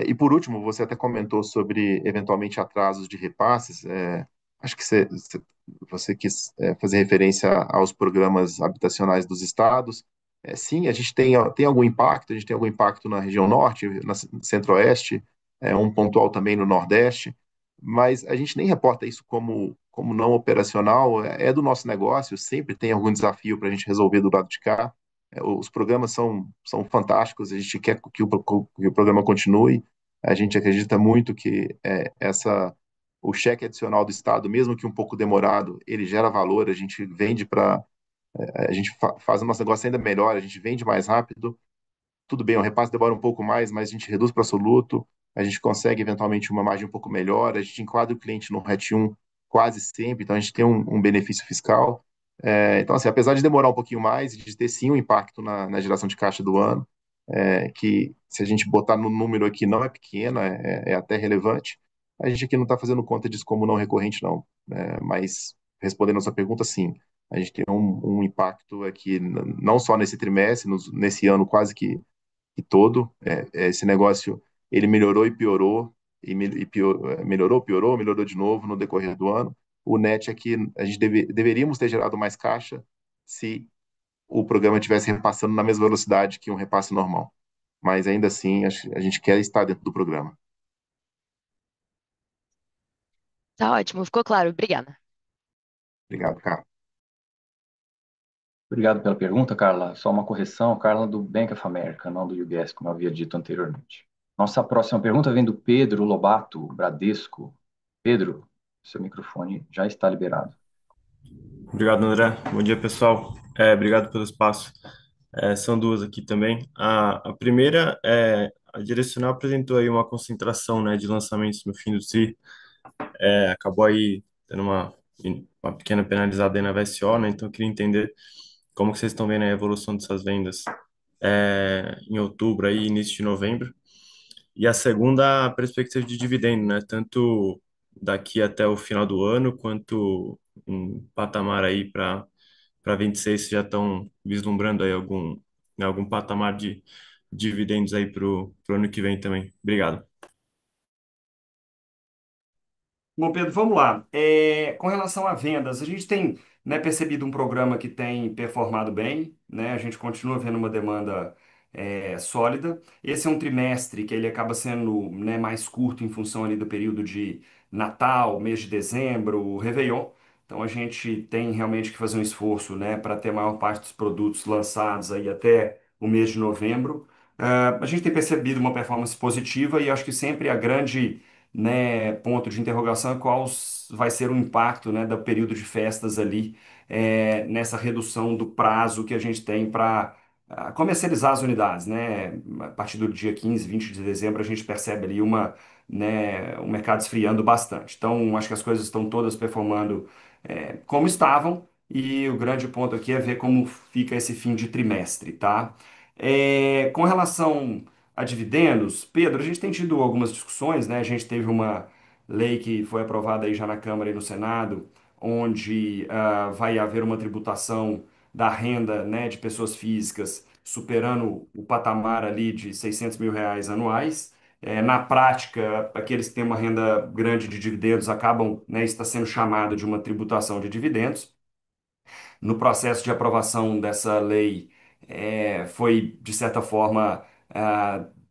E por último, você até comentou sobre eventualmente atrasos de repasses. Acho que você quis fazer referência aos programas habitacionais dos estados. Sim, a gente tem algum impacto, a gente tem algum impacto na região norte, na centro-oeste, um pontual também no nordeste, mas a gente nem reporta isso como não operacional, é do nosso negócio, sempre tem algum desafio para a gente resolver do lado de cá. Os programas são fantásticos, a gente quer que o programa continue, a gente acredita muito que o cheque adicional do Estado, mesmo que um pouco demorado, ele gera valor, a gente vende para, a gente faz o nosso negócio ainda melhor, a gente vende mais rápido. Tudo bem, o repasse demora um pouco mais, mas a gente reduz para absoluto, a gente consegue eventualmente uma margem um pouco melhor, a gente enquadra o cliente no RET 1 quase sempre, então a gente tem um benefício fiscal. Então, assim, apesar de demorar um pouquinho mais, de ter sim um impacto na geração de caixa do ano, que se a gente botar no número aqui não é pequeno, é até relevante, a gente aqui não está fazendo conta disso como não recorrente, não. Mas, respondendo a sua pergunta, sim, a gente tem um impacto aqui, não só nesse trimestre, nesse ano quase que todo. Esse negócio, ele melhorou e piorou, melhorou, piorou, melhorou de novo no decorrer do ano. O net é que a gente deveríamos ter gerado mais caixa se o programa estivesse repassando na mesma velocidade que um repasse normal. Mas ainda assim, a gente quer estar dentro do programa. Tá ótimo, ficou claro. Obrigada. Obrigado, cara. Obrigado pela pergunta, Carla. Só uma correção, Carla do Bank of America, não do UBS, como eu havia dito anteriormente. Nossa próxima pergunta vem do Pedro Lobato, Bradesco. Pedro, seu microfone já está liberado. Obrigado, André. Bom dia, pessoal. Obrigado pelo espaço. São duas aqui também. A primeira é a Direcional apresentou aí uma concentração, né, de lançamentos no fim do TRI. Acabou aí tendo uma pequena penalizada aí na VSO, né? Então eu queria entender como que vocês estão vendo a evolução dessas vendas em outubro aí, início de novembro. E a segunda, a perspectiva de dividendo, né? Tanto daqui até o final do ano, quanto um patamar aí para 26, já estão vislumbrando aí algum patamar de dividendos aí para o ano que vem também. Obrigado. Bom, Pedro, vamos lá. Com relação a vendas, a gente tem, né, percebido um programa que tem performado bem, né? A gente continua vendo uma demanda sólida. Esse é um trimestre que ele acaba sendo, né, mais curto em função ali do período de Natal, mês de dezembro, o Réveillon. Então a gente tem realmente que fazer um esforço, né, para ter a maior parte dos produtos lançados aí até o mês de novembro. A gente tem percebido uma performance positiva e acho que sempre a grande, né, ponto de interrogação é qual vai ser o impacto, né, do período de festas ali, nessa redução do prazo que a gente tem para comercializar as unidades, né? A partir do dia 15, 20 de dezembro a gente percebe ali um mercado esfriando bastante. Então, acho que as coisas estão todas performando como estavam e o grande ponto aqui é ver como fica esse fim de trimestre, tá? Com relação a dividendos, Pedro, a gente tem tido algumas discussões, né? A gente teve uma lei que foi aprovada aí já na Câmara e no Senado, onde vai haver uma tributação da renda, né, de pessoas físicas superando o patamar ali de R$ 600 mil anuais. Na prática, aqueles que têm uma renda grande de dividendos acabam, né, está sendo chamado de uma tributação de dividendos. No processo de aprovação dessa lei, foi, de certa forma,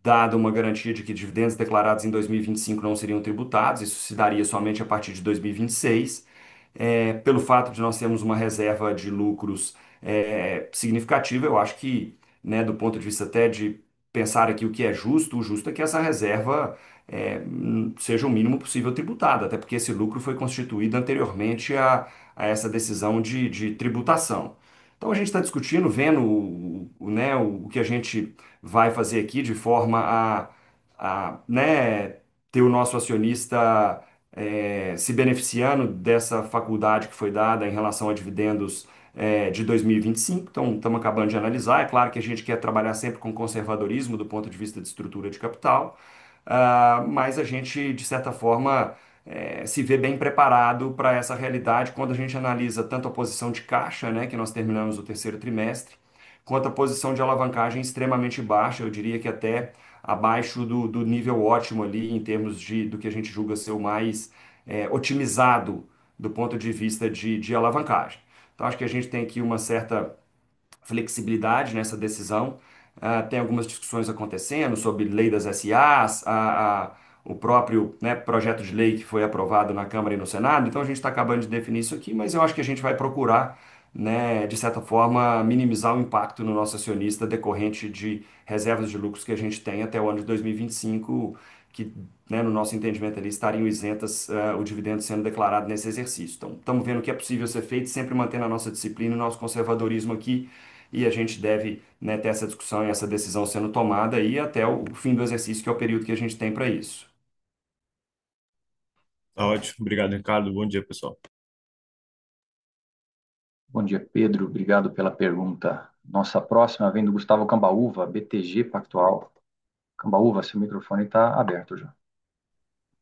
dada uma garantia de que dividendos declarados em 2025 não seriam tributados, isso se daria somente a partir de 2026, pelo fato de nós termos uma reserva de lucros significativa. Eu acho que, né, do ponto de vista até de pensar aqui o que é justo, o justo é que essa reserva seja o mínimo possível tributada, até porque esse lucro foi constituído anteriormente a essa decisão de tributação. Então a gente está discutindo, vendo né, o que a gente vai fazer aqui de forma né, ter o nosso acionista se beneficiando dessa faculdade que foi dada em relação a dividendos de 2025. Então estamos acabando de analisar. É claro que a gente quer trabalhar sempre com conservadorismo do ponto de vista de estrutura de capital, mas a gente, de certa forma, se vê bem preparado para essa realidade quando a gente analisa tanto a posição de caixa, né, que nós terminamos o terceiro trimestre, quanto a posição de alavancagem extremamente baixa, eu diria que até abaixo do nível ótimo ali, em termos do que a gente julga ser o mais otimizado do ponto de vista de alavancagem. Então, acho que a gente tem aqui uma certa flexibilidade nessa decisão. Tem algumas discussões acontecendo sobre lei das SAs, o próprio, né, projeto de lei que foi aprovado na Câmara e no Senado. Então a gente está acabando de definir isso aqui, mas eu acho que a gente vai procurar, né, de certa forma, minimizar o impacto no nosso acionista decorrente de reservas de lucros que a gente tem até o ano de 2025, que, né, no nosso entendimento ali estariam isentas, o dividendo sendo declarado nesse exercício. Então, estamos vendo o que é possível ser feito, sempre mantendo a nossa disciplina e o nosso conservadorismo aqui, e a gente deve, né, ter essa discussão e essa decisão sendo tomada aí até o fim do exercício, que é o período que a gente tem para isso. Tá ótimo. Obrigado, Ricardo. Bom dia, pessoal. Bom dia, Pedro. Obrigado pela pergunta. Nossa próxima vem do Gustavo Cambaúva, BTG Pactual. Cambaúva, seu microfone está aberto já.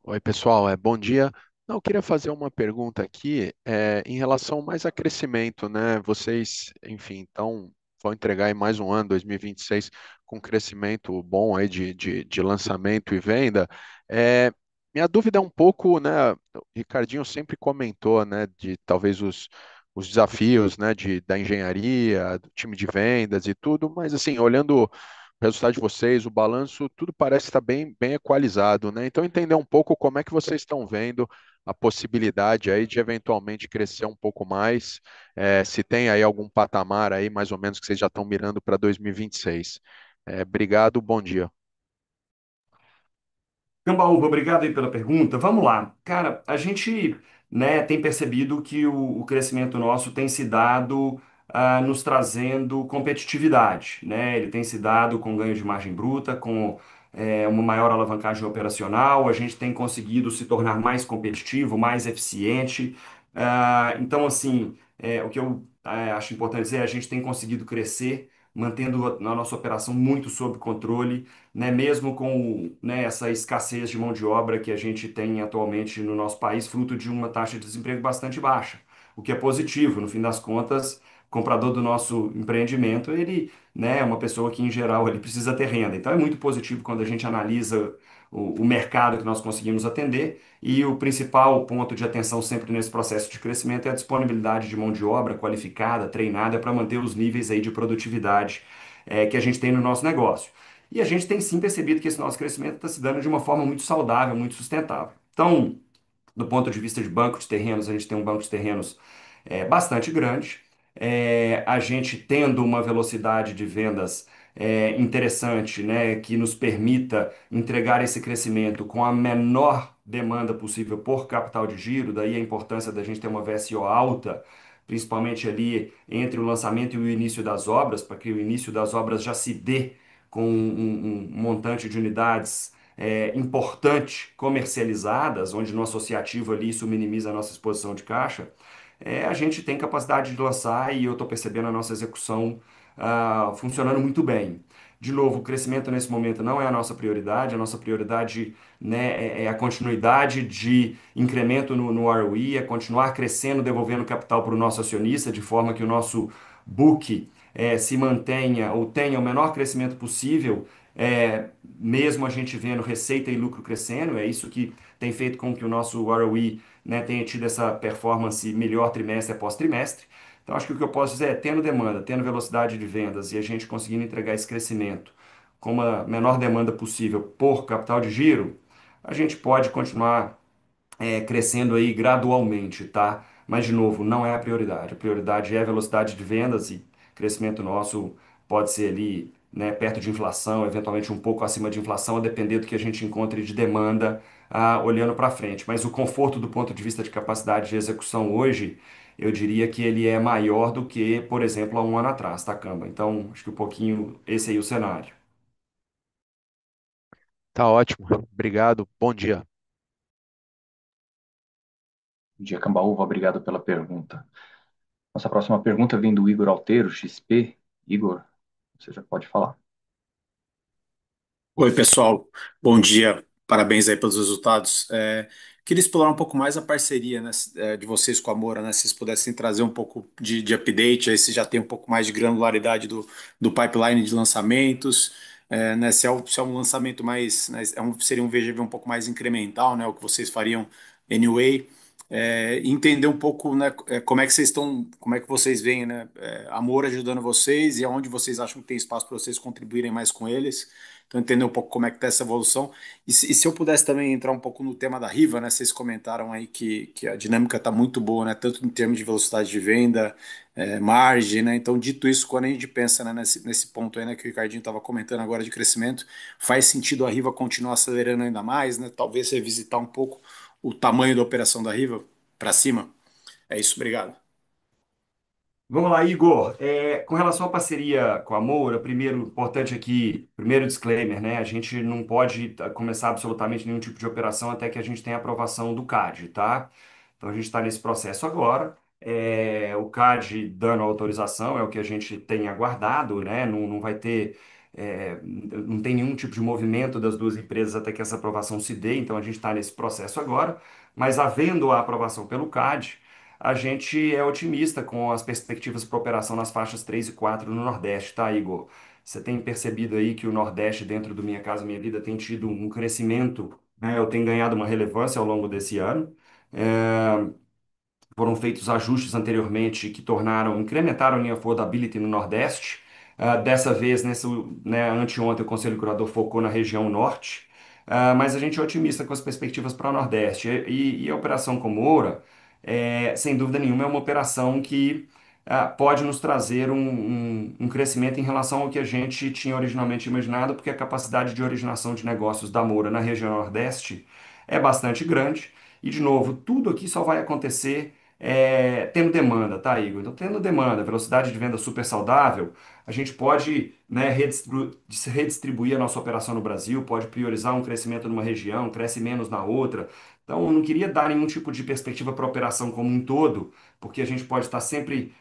Oi, pessoal, bom dia. Não, eu queria fazer uma pergunta aqui, em relação mais a crescimento, né? Vocês, enfim, então vão entregar aí mais um ano, 2026, com crescimento bom aí de lançamento e venda. É, minha dúvida é um pouco, né? O Ricardinho sempre comentou, né, de talvez os desafios, né, da engenharia, do time de vendas e tudo, mas assim, olhando o resultado de vocês, o balanço, tudo parece estar bem equalizado, né? Então, entender um pouco como é que vocês estão vendo a possibilidade aí de eventualmente crescer um pouco mais, se tem aí algum patamar aí, mais ou menos, que vocês já estão mirando para 2026. Obrigado, bom dia. Cambaúva, obrigado aí pela pergunta. Vamos lá. Cara, a gente, né, tem percebido que o crescimento nosso tem se dado nos trazendo competitividade, né? Ele tem se dado com ganho de margem bruta, com uma maior alavancagem operacional. A gente tem conseguido se tornar mais competitivo, mais eficiente. Então, assim, o que eu acho importante dizer é a gente tem conseguido crescer mantendo a nossa operação muito sob controle, né, mesmo com, né, essa escassez de mão de obra que a gente tem atualmente no nosso país, fruto de uma taxa de desemprego bastante baixa, o que é positivo, no fim das contas, o comprador do nosso empreendimento, ele, né, é uma pessoa que, em geral, ele precisa ter renda. Então, é muito positivo quando a gente analisa o mercado que nós conseguimos atender e o principal ponto de atenção sempre nesse processo de crescimento é a disponibilidade de mão de obra qualificada, treinada para manter os níveis aí de produtividade que a gente tem no nosso negócio. E a gente tem sim percebido que esse nosso crescimento está se dando de uma forma muito saudável, muito sustentável. Então, do ponto de vista de banco de terrenos, a gente tem um banco de terrenos bastante grande. A gente tendo uma velocidade de vendas interessante, né, que nos permita entregar esse crescimento com a menor demanda possível por capital de giro, daí a importância da gente ter uma VSO alta, principalmente ali entre o lançamento e o início das obras, para que o início das obras já se dê com um montante de unidades importante comercializadas, onde no associativo ali isso minimiza a nossa exposição de caixa, a gente tem capacidade de lançar e eu estou percebendo a nossa execução funcionando muito bem. De novo, o crescimento nesse momento não é a nossa prioridade, né, é a continuidade de incremento no ROE, é continuar crescendo, devolvendo capital para o nosso acionista, de forma que o nosso book se mantenha ou tenha o menor crescimento possível, mesmo a gente vendo receita e lucro crescendo, é isso que tem feito com que o nosso ROE, né, tenha tido essa performance melhor trimestre após trimestre. Então, acho que o que eu posso dizer é, tendo demanda, tendo velocidade de vendas e a gente conseguindo entregar esse crescimento com uma menor demanda possível por capital de giro, a gente pode continuar crescendo aí gradualmente, tá? Mas, de novo, não é a prioridade. A prioridade é a velocidade de vendas e crescimento nosso pode ser ali, né, perto de inflação, eventualmente um pouco acima de inflação, a depender do que a gente encontre de demanda olhando para frente. Mas o conforto do ponto de vista de capacidade de execução hoje, eu diria que ele é maior do que, por exemplo, há um ano atrás, tá, Camba? Então, acho que um pouquinho esse aí é o cenário. Tá ótimo. Obrigado. Bom dia. Bom dia, Cambaúva, obrigado pela pergunta. Nossa próxima pergunta vem do Igor Alteiro, XP. Igor, você já pode falar. Oi, pessoal. Bom dia. Parabéns aí pelos resultados. Queria explorar um pouco mais a parceria, né, de vocês com a Moura, né? Se vocês pudessem trazer um pouco de update, aí se já tem um pouco mais de granularidade do pipeline de lançamentos, né? Se é um lançamento mais, né, seria um VGV um pouco mais incremental, né? O que vocês fariam anyway. E entender um pouco, né, como é que vocês estão, como é que vocês veem, né, a Moura ajudando vocês e aonde vocês acham que tem espaço para vocês contribuírem mais com eles. Então, entender um pouco como é que está essa evolução. E se eu pudesse também entrar um pouco no tema da Riva, né? Vocês comentaram aí que a dinâmica está muito boa, né? Tanto em termos de velocidade de venda, margem, né? Então, dito isso, quando a gente pensa, né, nesse ponto aí, né, que o Ricardinho estava comentando agora de crescimento, faz sentido a Riva continuar acelerando ainda mais, né? Talvez revisitar um pouco o tamanho da operação da Riva para cima. É isso, obrigado. Vamos lá, Igor. Com relação à parceria com a Moura, primeiro, importante aqui, primeiro disclaimer, né? A gente não pode começar absolutamente nenhum tipo de operação até que a gente tenha a aprovação do CAD, tá? Então a gente está nesse processo agora. O CAD dando a autorização é o que a gente tem aguardado, né? Não vai ter, não tem nenhum tipo de movimento das duas empresas até que essa aprovação se dê, então a gente está nesse processo agora. Mas havendo a aprovação pelo CAD, a gente é otimista com as perspectivas para operação nas faixas 3 e 4 no Nordeste, tá, Igor? Você tem percebido aí que o Nordeste, dentro do Minha Casa Minha Vida, tem tido um crescimento, né? Eu tenho ganhado uma relevância ao longo desse ano. É, Foram feitos ajustes anteriormente que incrementaram a linha affordability no Nordeste. Dessa vez, né, anteontem, o Conselho Curador focou na região Norte. Mas a gente é otimista com as perspectivas para o Nordeste. E a operação Comora, sem dúvida nenhuma, é uma operação que pode nos trazer um crescimento em relação ao que a gente tinha originalmente imaginado, porque a capacidade de originação de negócios da Moura na região Nordeste é bastante grande. E, de novo, tudo aqui só vai acontecer tendo demanda, tá, Igor? Então, tendo demanda, velocidade de venda super saudável, a gente pode, né, redistribuir a nossa operação no Brasil, pode priorizar um crescimento numa região, cresce menos na outra. Então, eu não queria dar nenhum tipo de perspectiva para a operação como um todo, porque a gente pode estar sempre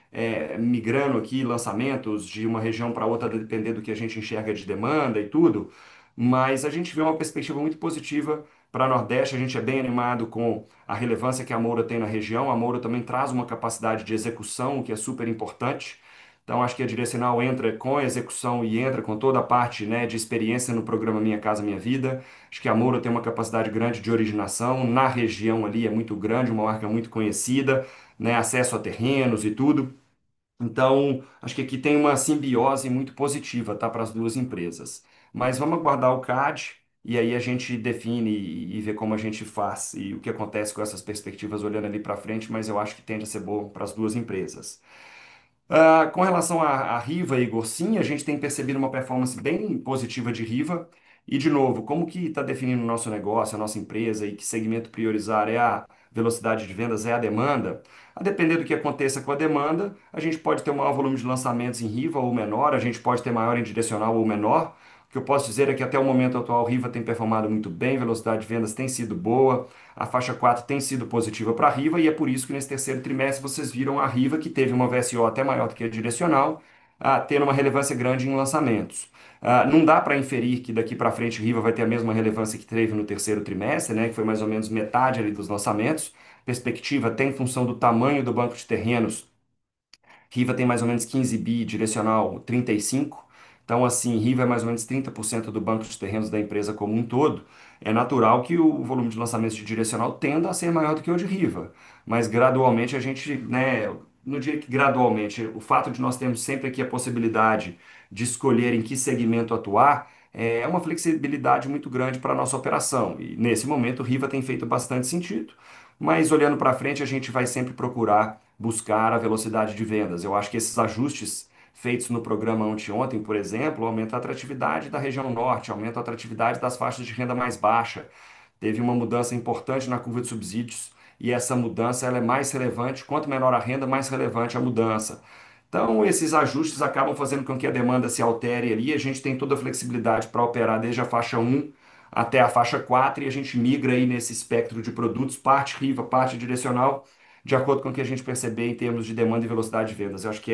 migrando aqui lançamentos de uma região para outra, dependendo do que a gente enxerga de demanda e tudo, mas a gente vê uma perspectiva muito positiva para Nordeste. A gente é bem animado com a relevância que a Moura tem na região. A Moura também traz uma capacidade de execução, o que é super importante. Então, acho que a Direcional entra com a execução e entra com toda a parte, né, de experiência no programa Minha Casa Minha Vida. Acho que a Moura tem uma capacidade grande de originação. Na região ali é muito grande, uma marca muito conhecida, né, acesso a terrenos e tudo. Então, acho que aqui tem uma simbiose muito positiva, tá, para as duas empresas. Mas vamos aguardar o CAD e aí a gente define e vê como a gente faz e o que acontece com essas perspectivas olhando ali para frente, mas eu acho que tende a ser bom para as duas empresas. Com relação à Riva e Gorsim, a gente tem percebido uma performance bem positiva de Riva. E, de novo, como que está definindo o nosso negócio, a nossa empresa e que segmento priorizar é a velocidade de vendas, é a demanda? A depender do que aconteça com a demanda, a gente pode ter um maior volume de lançamentos em Riva ou menor, a gente pode ter maior em direcional ou menor. O que eu posso dizer é que até o momento atual, Riva tem performado muito bem, velocidade de vendas tem sido boa, a faixa 4 tem sido positiva para a Riva e é por isso que nesse terceiro trimestre vocês viram a Riva, que teve uma VSO até maior do que a direcional, tendo uma relevância grande em lançamentos. Não dá para inferir que daqui para frente a Riva vai ter a mesma relevância que teve no terceiro trimestre, né, que foi mais ou menos metade ali dos lançamentos. Perspectiva até em função do tamanho do banco de terrenos, Riva tem mais ou menos 15 bi, direcional 35. Então, assim, Riva é mais ou menos 30% do banco de terrenos da empresa como um todo. É natural que o volume de lançamentos de direcional tenda a ser maior do que o de Riva. Mas gradualmente a gente, né, no dia que gradualmente, o fato de nós termos sempre aqui a possibilidade de escolher em que segmento atuar, é uma flexibilidade muito grande para a nossa operação. E nesse momento, o Riva tem feito bastante sentido. Mas olhando para frente, a gente vai sempre procurar buscar a velocidade de vendas. Eu acho que esses ajustes feitos no programa anteontem, por exemplo, aumentam a atratividade da região norte, aumentam a atratividade das faixas de renda mais baixa. Teve uma mudança importante na curva de subsídios e essa mudança ela é mais relevante, quanto menor a renda, mais relevante a mudança. Então, esses ajustes acabam fazendo com que a demanda se altere ali. A gente tem toda a flexibilidade para operar desde a faixa um até a faixa 4 e a gente migra aí nesse espectro de produtos, parte riva, parte direcional, de acordo com o que a gente perceber em termos de demanda e velocidade de vendas. Eu acho que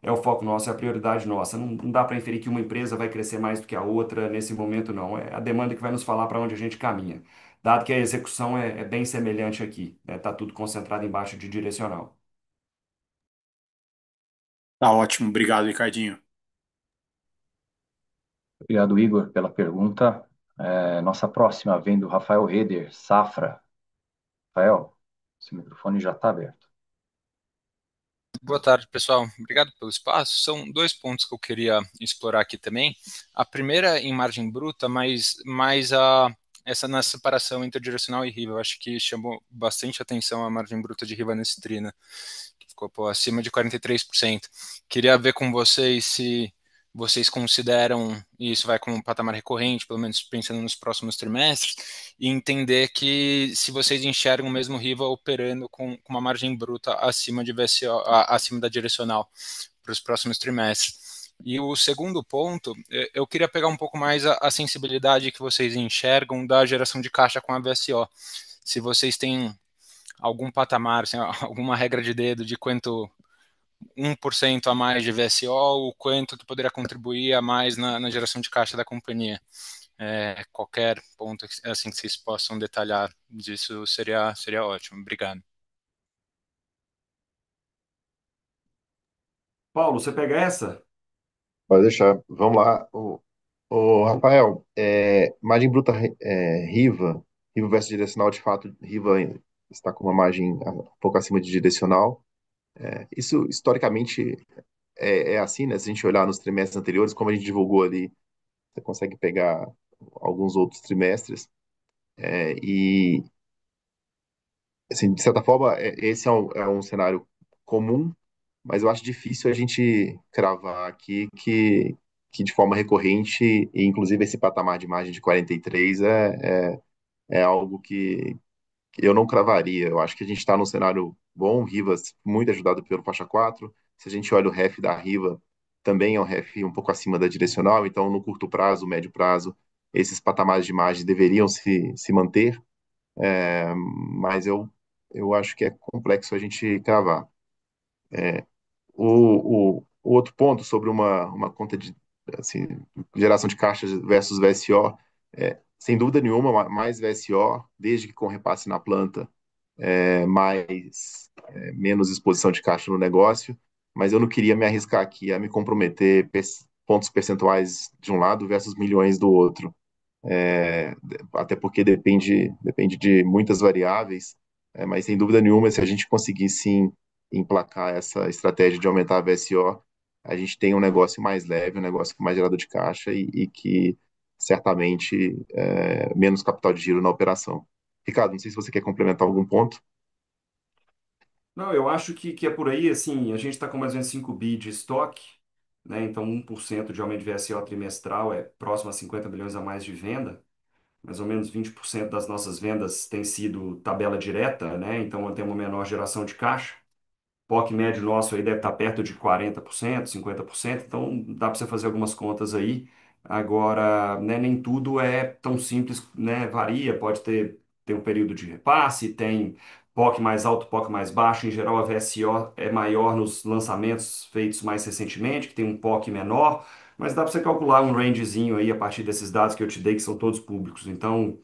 é o foco nosso, é a prioridade nossa. Não dá para inferir que uma empresa vai crescer mais do que a outra nesse momento, não. É a demanda que vai nos falar para onde a gente caminha. Dado que a execução é bem semelhante aqui, né? Tá tudo concentrado embaixo de direcional. Tá ótimo, obrigado, Ricardinho. Obrigado, Igor, pela pergunta. Nossa próxima vem do Rafael Reder, Safra. Rafael, seu microfone já está aberto. Boa tarde, pessoal. Obrigado pelo espaço. São dois pontos que eu queria explorar aqui também. A primeira em margem bruta, mas mais essa na separação interdirecional e Riva. Eu acho que chamou bastante atenção a margem bruta de Riva nesse tri, né? Que ficou acima de 43%. Queria ver com vocês se vocês consideram isso vai como um patamar recorrente, pelo menos pensando nos próximos trimestres, e entender que se vocês enxergam o mesmo Riva operando com uma margem bruta acima de VSO, acima da direcional para os próximos trimestres. E o segundo ponto, eu queria pegar um pouco mais a sensibilidade que vocês enxergam da geração de caixa com a VSO. Se vocês têm algum patamar, assim, alguma regra de dedo de quanto 1% a mais de VSO, o quanto que poderia contribuir a mais na geração de caixa da companhia. Qualquer ponto assim que vocês possam detalhar disso seria ótimo. Obrigado. Paulo, você pega essa? Pode deixar. Vamos lá. Rafael, margem bruta Riva versus direcional, de fato, Riva está com uma margem um pouco acima de direcional. Isso, historicamente, é assim, né? Se a gente olhar nos trimestres anteriores, como a gente divulgou ali, você consegue pegar alguns outros trimestres. E, assim, de certa forma, esse é um cenário comum, mas eu acho difícil a gente cravar aqui que de forma recorrente, e inclusive esse patamar de margem de 43 é algo que eu não cravaria. Eu acho que a gente está num cenário bom, Rivas muito ajudado pelo faixa 4. Se a gente olha o REF da Riva, também é um REF um pouco acima da direcional, então no curto prazo, médio prazo, esses patamares de margem deveriam se manter, mas eu eu acho que é complexo a gente cravar. O outro ponto sobre uma conta de assim, geração de caixas versus VSO, sem dúvida nenhuma, mais VSO, desde que com repasse na planta, menos exposição de caixa no negócio, mas eu não queria me arriscar aqui a me comprometer pontos percentuais de um lado versus milhões do outro. Até porque depende de muitas variáveis, mas sem dúvida nenhuma, se a gente conseguir sim emplacar essa estratégia de aumentar a VSO, a gente tem um negócio mais leve, um negócio mais gerador de caixa e que certamente menos capital de giro na operação. Ricardo, não sei se você quer complementar algum ponto. Não, eu acho que é por aí, assim, a gente está com mais ou menos 5 bi de estoque, né? Então 1% de aumento de VSO trimestral é próximo a 50 bilhões a mais de venda. Mais ou menos 20% das nossas vendas tem sido tabela direta, né? Então tem uma menor geração de caixa. POC médio nosso aí deve estar perto de 40%, 50%, então dá para você fazer algumas contas aí. Agora, né, nem tudo é tão simples, né? Varia, pode ter um período de repasse, tem POC mais alto, POC mais baixo. Em geral, a VSO é maior nos lançamentos feitos mais recentemente, que tem um POC menor, mas dá para você calcular um rangezinho aí a partir desses dados que eu te dei, que são todos públicos. Então,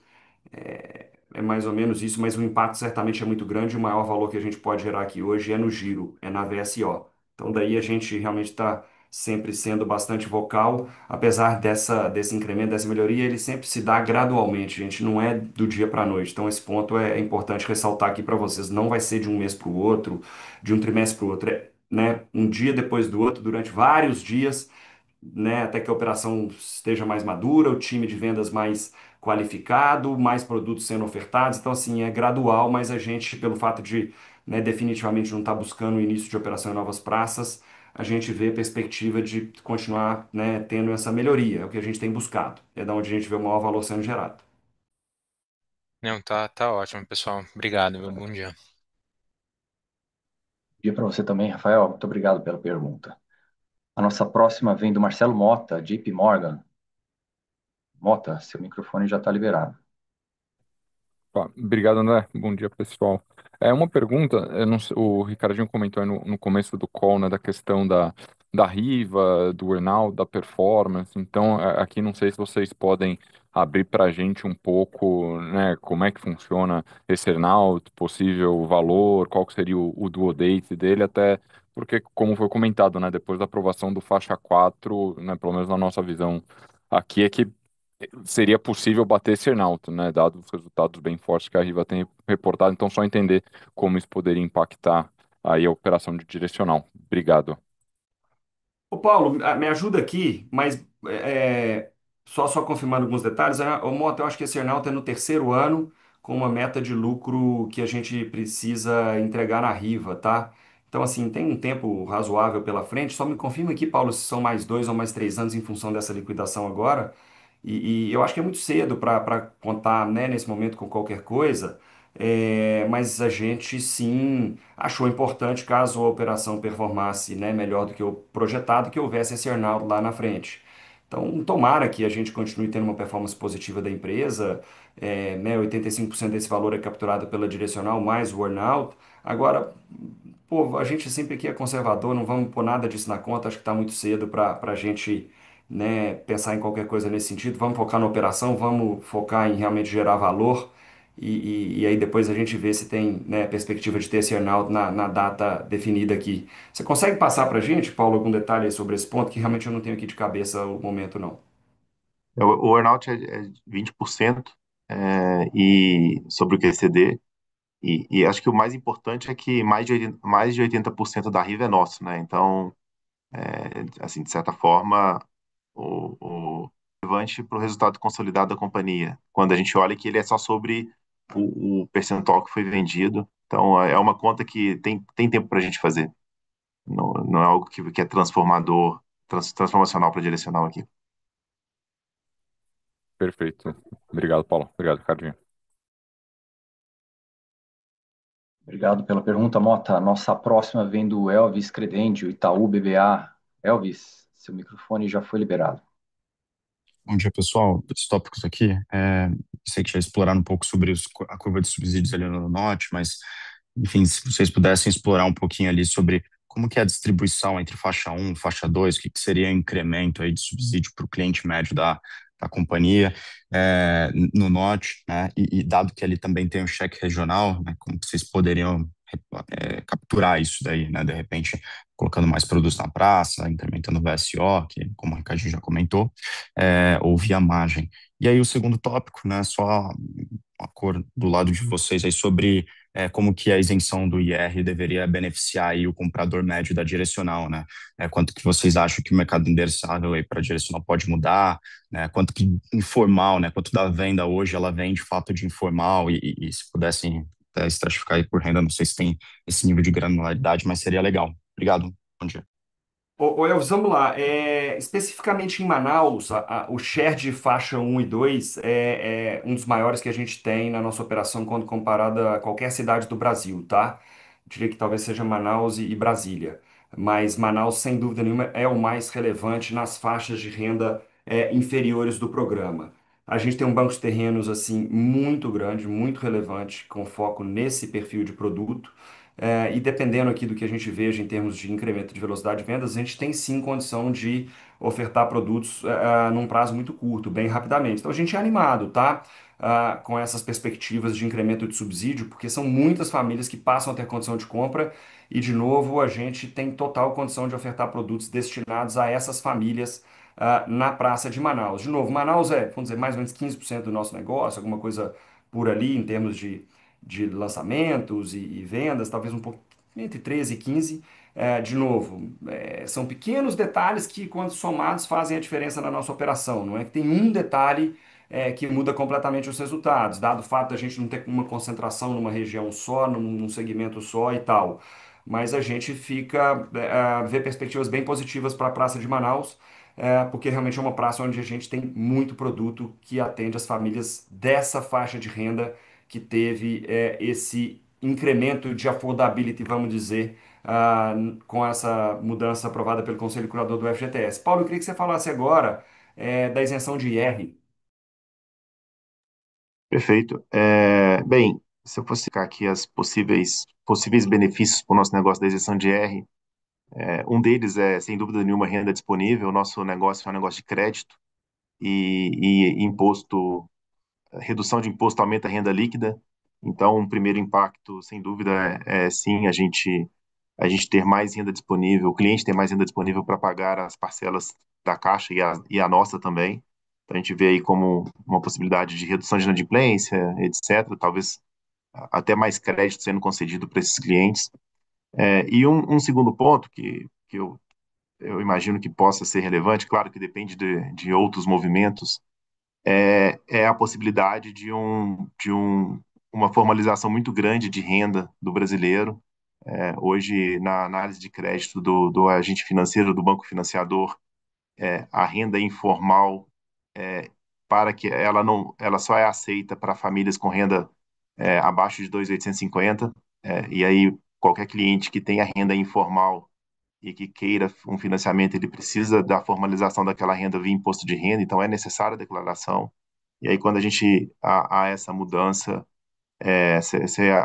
é mais ou menos isso, mas o impacto certamente é muito grande. O maior valor que a gente pode gerar aqui hoje é no giro, é na VSO. Então, daí a gente realmente está sempre sendo bastante vocal, apesar desse incremento, dessa melhoria, ele sempre se dá gradualmente, gente, não é do dia para a noite. Então, esse ponto é importante ressaltar aqui para vocês. Não vai ser de um mês para o outro, de um trimestre para o outro, né, um dia depois do outro, durante vários dias, né, até que a operação esteja mais madura, o time de vendas mais qualificado, mais produtos sendo ofertados. Então, assim, é gradual, mas a gente, pelo fato de, né, definitivamente não estar buscando o início de operação em novas praças, a gente vê perspectiva de continuar, né, tendo essa melhoria. É o que a gente tem buscado. É da onde a gente vê o maior valor sendo gerado. Não, tá ótimo, pessoal. Obrigado, viu? Bom dia. Bom dia para você também, Rafael. Muito obrigado pela pergunta. A nossa próxima vem do Marcelo Mota, JP Morgan. Mota, seu microfone já está liberado. Obrigado, André. Bom dia, pessoal. É uma pergunta, eu não sei, o Ricardinho comentou aí no começo do call, né, da questão da Riva, do earnout, da performance. Então, aqui não sei se vocês podem abrir para a gente um pouco, né, como é que funciona esse earnout, possível valor, qual que seria o due date dele, até porque, como foi comentado, né, depois da aprovação do faixa 4, né, pelo menos na nossa visão aqui, é que seria possível bater esse earnout, né? Dado os resultados bem fortes que a Riva tem reportado. Então, só entender como isso poderia impactar aí a operação de direcional. Obrigado. Ô Paulo, me ajuda aqui, mas só confirmando alguns detalhes. Ô Mota, eu acho que esse earnout é no terceiro ano, com uma meta de lucro que a gente precisa entregar na Riva, tá? Então, assim, tem um tempo razoável pela frente. Só me confirma aqui, Paulo, se são mais 2 ou mais 3 anos em função dessa liquidação agora. E eu acho que é muito cedo para contar, né, nesse momento com qualquer coisa. Mas a gente sim achou importante, caso a operação performasse, né, melhor do que o projetado, que houvesse esse earnout lá na frente. Então, tomara que a gente continue tendo uma performance positiva da empresa, né, 85% desse valor é capturado pela direcional, mais o earnout. Agora, pô, a gente sempre aqui é conservador, não vamos pôr nada disso na conta, acho que está muito cedo para a gente, né, pensar em qualquer coisa nesse sentido. Vamos focar na operação, vamos focar em realmente gerar valor. E aí depois a gente vê se tem, né, perspectiva de ter esse earnout na data definida aqui. Você consegue passar para a gente, Paulo, algum detalhe aí sobre esse ponto, que realmente eu não tenho aqui de cabeça o momento, não. O earnout é 20% e sobre o QCD. E acho que o mais importante é que mais de 80% da Riva é nosso, né? Então, assim, de certa forma, o relevante para o resultado consolidado da companhia. Quando a gente olha que ele é só sobre o percentual que foi vendido. Então, é uma conta que tem tempo para a gente fazer. Não é algo que é transformador, transformacional para direcional aqui. Perfeito. Obrigado, Paulo. Obrigado, Ricardinho. Obrigado pela pergunta, Mota. A nossa próxima vem do Elvis Credendio, Itaú BBA. Elvis, seu microfone já foi liberado. Bom dia, pessoal. Os tópicos aqui, sei que já exploraram um pouco sobre a curva de subsídios ali no norte, mas enfim, se vocês pudessem explorar um pouquinho ali sobre como que é a distribuição entre faixa um, faixa 2, que seria o incremento aí de subsídio para o cliente médio da companhia no norte, né? E dado que ali também tem o cheque regional, né? Como que vocês poderiam capturar isso daí, né? De repente, colocando mais produtos na praça, incrementando o VSO, que como o Ricardinho já comentou, ou via margem. E aí o segundo tópico, né? Só a cor do lado de vocês aí sobre como que a isenção do IR deveria beneficiar aí o comprador médio da direcional, né? Quanto que vocês acham que o mercado endereçável aí para direcional pode mudar, né? Quanto que informal, né? Quanto da venda hoje ela vem de fato de informal e se pudessem estratificar aí por renda, não sei se tem esse nível de granularidade, mas seria legal. Obrigado. Bom dia. Ô Elvis, vamos lá. Especificamente em Manaus, o share de faixa um e 2 é um dos maiores que a gente tem na nossa operação quando comparado a qualquer cidade do Brasil, tá? Diria que talvez seja Manaus e Brasília. Mas Manaus, sem dúvida nenhuma, é o mais relevante nas faixas de renda inferiores do programa. A gente tem um banco de terrenos assim muito grande, muito relevante, com foco nesse perfil de produto. E dependendo aqui do que a gente veja em termos de incremento de velocidade de vendas, a gente tem sim condição de ofertar produtos num prazo muito curto, bem rapidamente. Então a gente é animado, tá? Com essas perspectivas de incremento de subsídio, porque são muitas famílias que passam a ter condição de compra e, de novo, a gente tem total condição de ofertar produtos destinados a essas famílias na Praça de Manaus. De novo, Manaus vamos dizer, mais ou menos 15% do nosso negócio, alguma coisa por ali em termos de lançamentos e vendas, talvez um pouco entre 13 e 15. De novo, são pequenos detalhes que, quando somados, fazem a diferença na nossa operação. Não é que tem um detalhe que muda completamente os resultados, dado o fato da gente não ter uma concentração numa região só, num segmento só e tal. Mas a gente vê perspectivas bem positivas para a Praça de Manaus, porque realmente é uma praça onde a gente tem muito produto que atende as famílias dessa faixa de renda que teve esse incremento de affordability, vamos dizer, com essa mudança aprovada pelo Conselho Curador do FGTS. Paulo, eu queria que você falasse agora da isenção de IR. Perfeito. Bem, se eu fosse ficar aqui as possíveis benefícios para o nosso negócio da isenção de IR, um deles é, sem dúvida nenhuma, renda disponível. O nosso negócio é um negócio de crédito e imposto, redução de imposto aumenta a renda líquida. Então, um primeiro impacto, sem dúvida, sim a gente ter mais renda disponível, o cliente ter mais renda disponível para pagar as parcelas da Caixa e a nossa também. Então, a gente vê aí como uma possibilidade de redução de inadimplência, etc. Talvez até mais crédito sendo concedido para esses clientes. E um segundo ponto que eu imagino que possa ser relevante, claro que depende de outros movimentos, é a possibilidade de uma formalização muito grande de renda do brasileiro. Hoje, na análise de crédito do agente financeiro, do banco financiador, a renda informal, é, para que ela só é aceita para famílias com renda abaixo de 2.850, e aí qualquer cliente que tenha renda informal e que queira um financiamento, ele precisa da formalização daquela renda via imposto de renda, então é necessária a declaração. E aí, quando há essa mudança,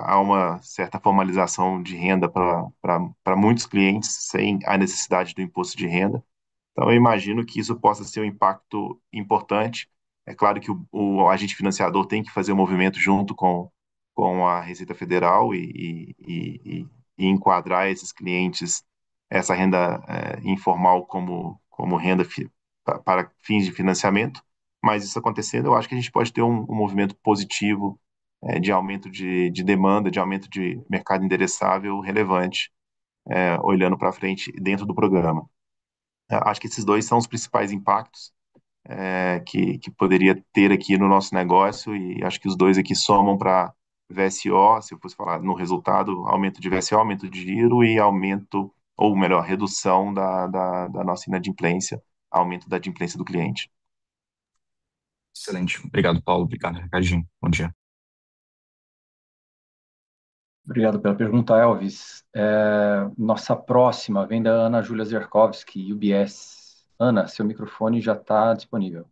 há uma certa formalização de renda para muitos clientes, sem a necessidade do imposto de renda. Então, eu imagino que isso possa ser um impacto importante. É claro que o agente financiador tem que fazer o movimento junto com a Receita Federal e enquadrar esses clientes, essa renda informal como renda para fins de financiamento. Mas isso acontecendo, eu acho que a gente pode ter um movimento positivo de aumento de demanda, de aumento de mercado endereçável relevante, olhando para frente dentro do programa. Acho que esses dois são os principais impactos que poderia ter aqui no nosso negócio, e acho que os dois aqui somam para VSO, se eu fosse falar no resultado, aumento de VSO, aumento de giro e aumento, ou melhor, redução da nossa inadimplência, aumento da adimplência do cliente. Excelente. Obrigado, Paulo. Obrigado, Ricardinho. Bom dia. Obrigado pela pergunta, Elvis. Nossa próxima vem da Ana Júlia Zerkowski, UBS. Ana, seu microfone já está disponível.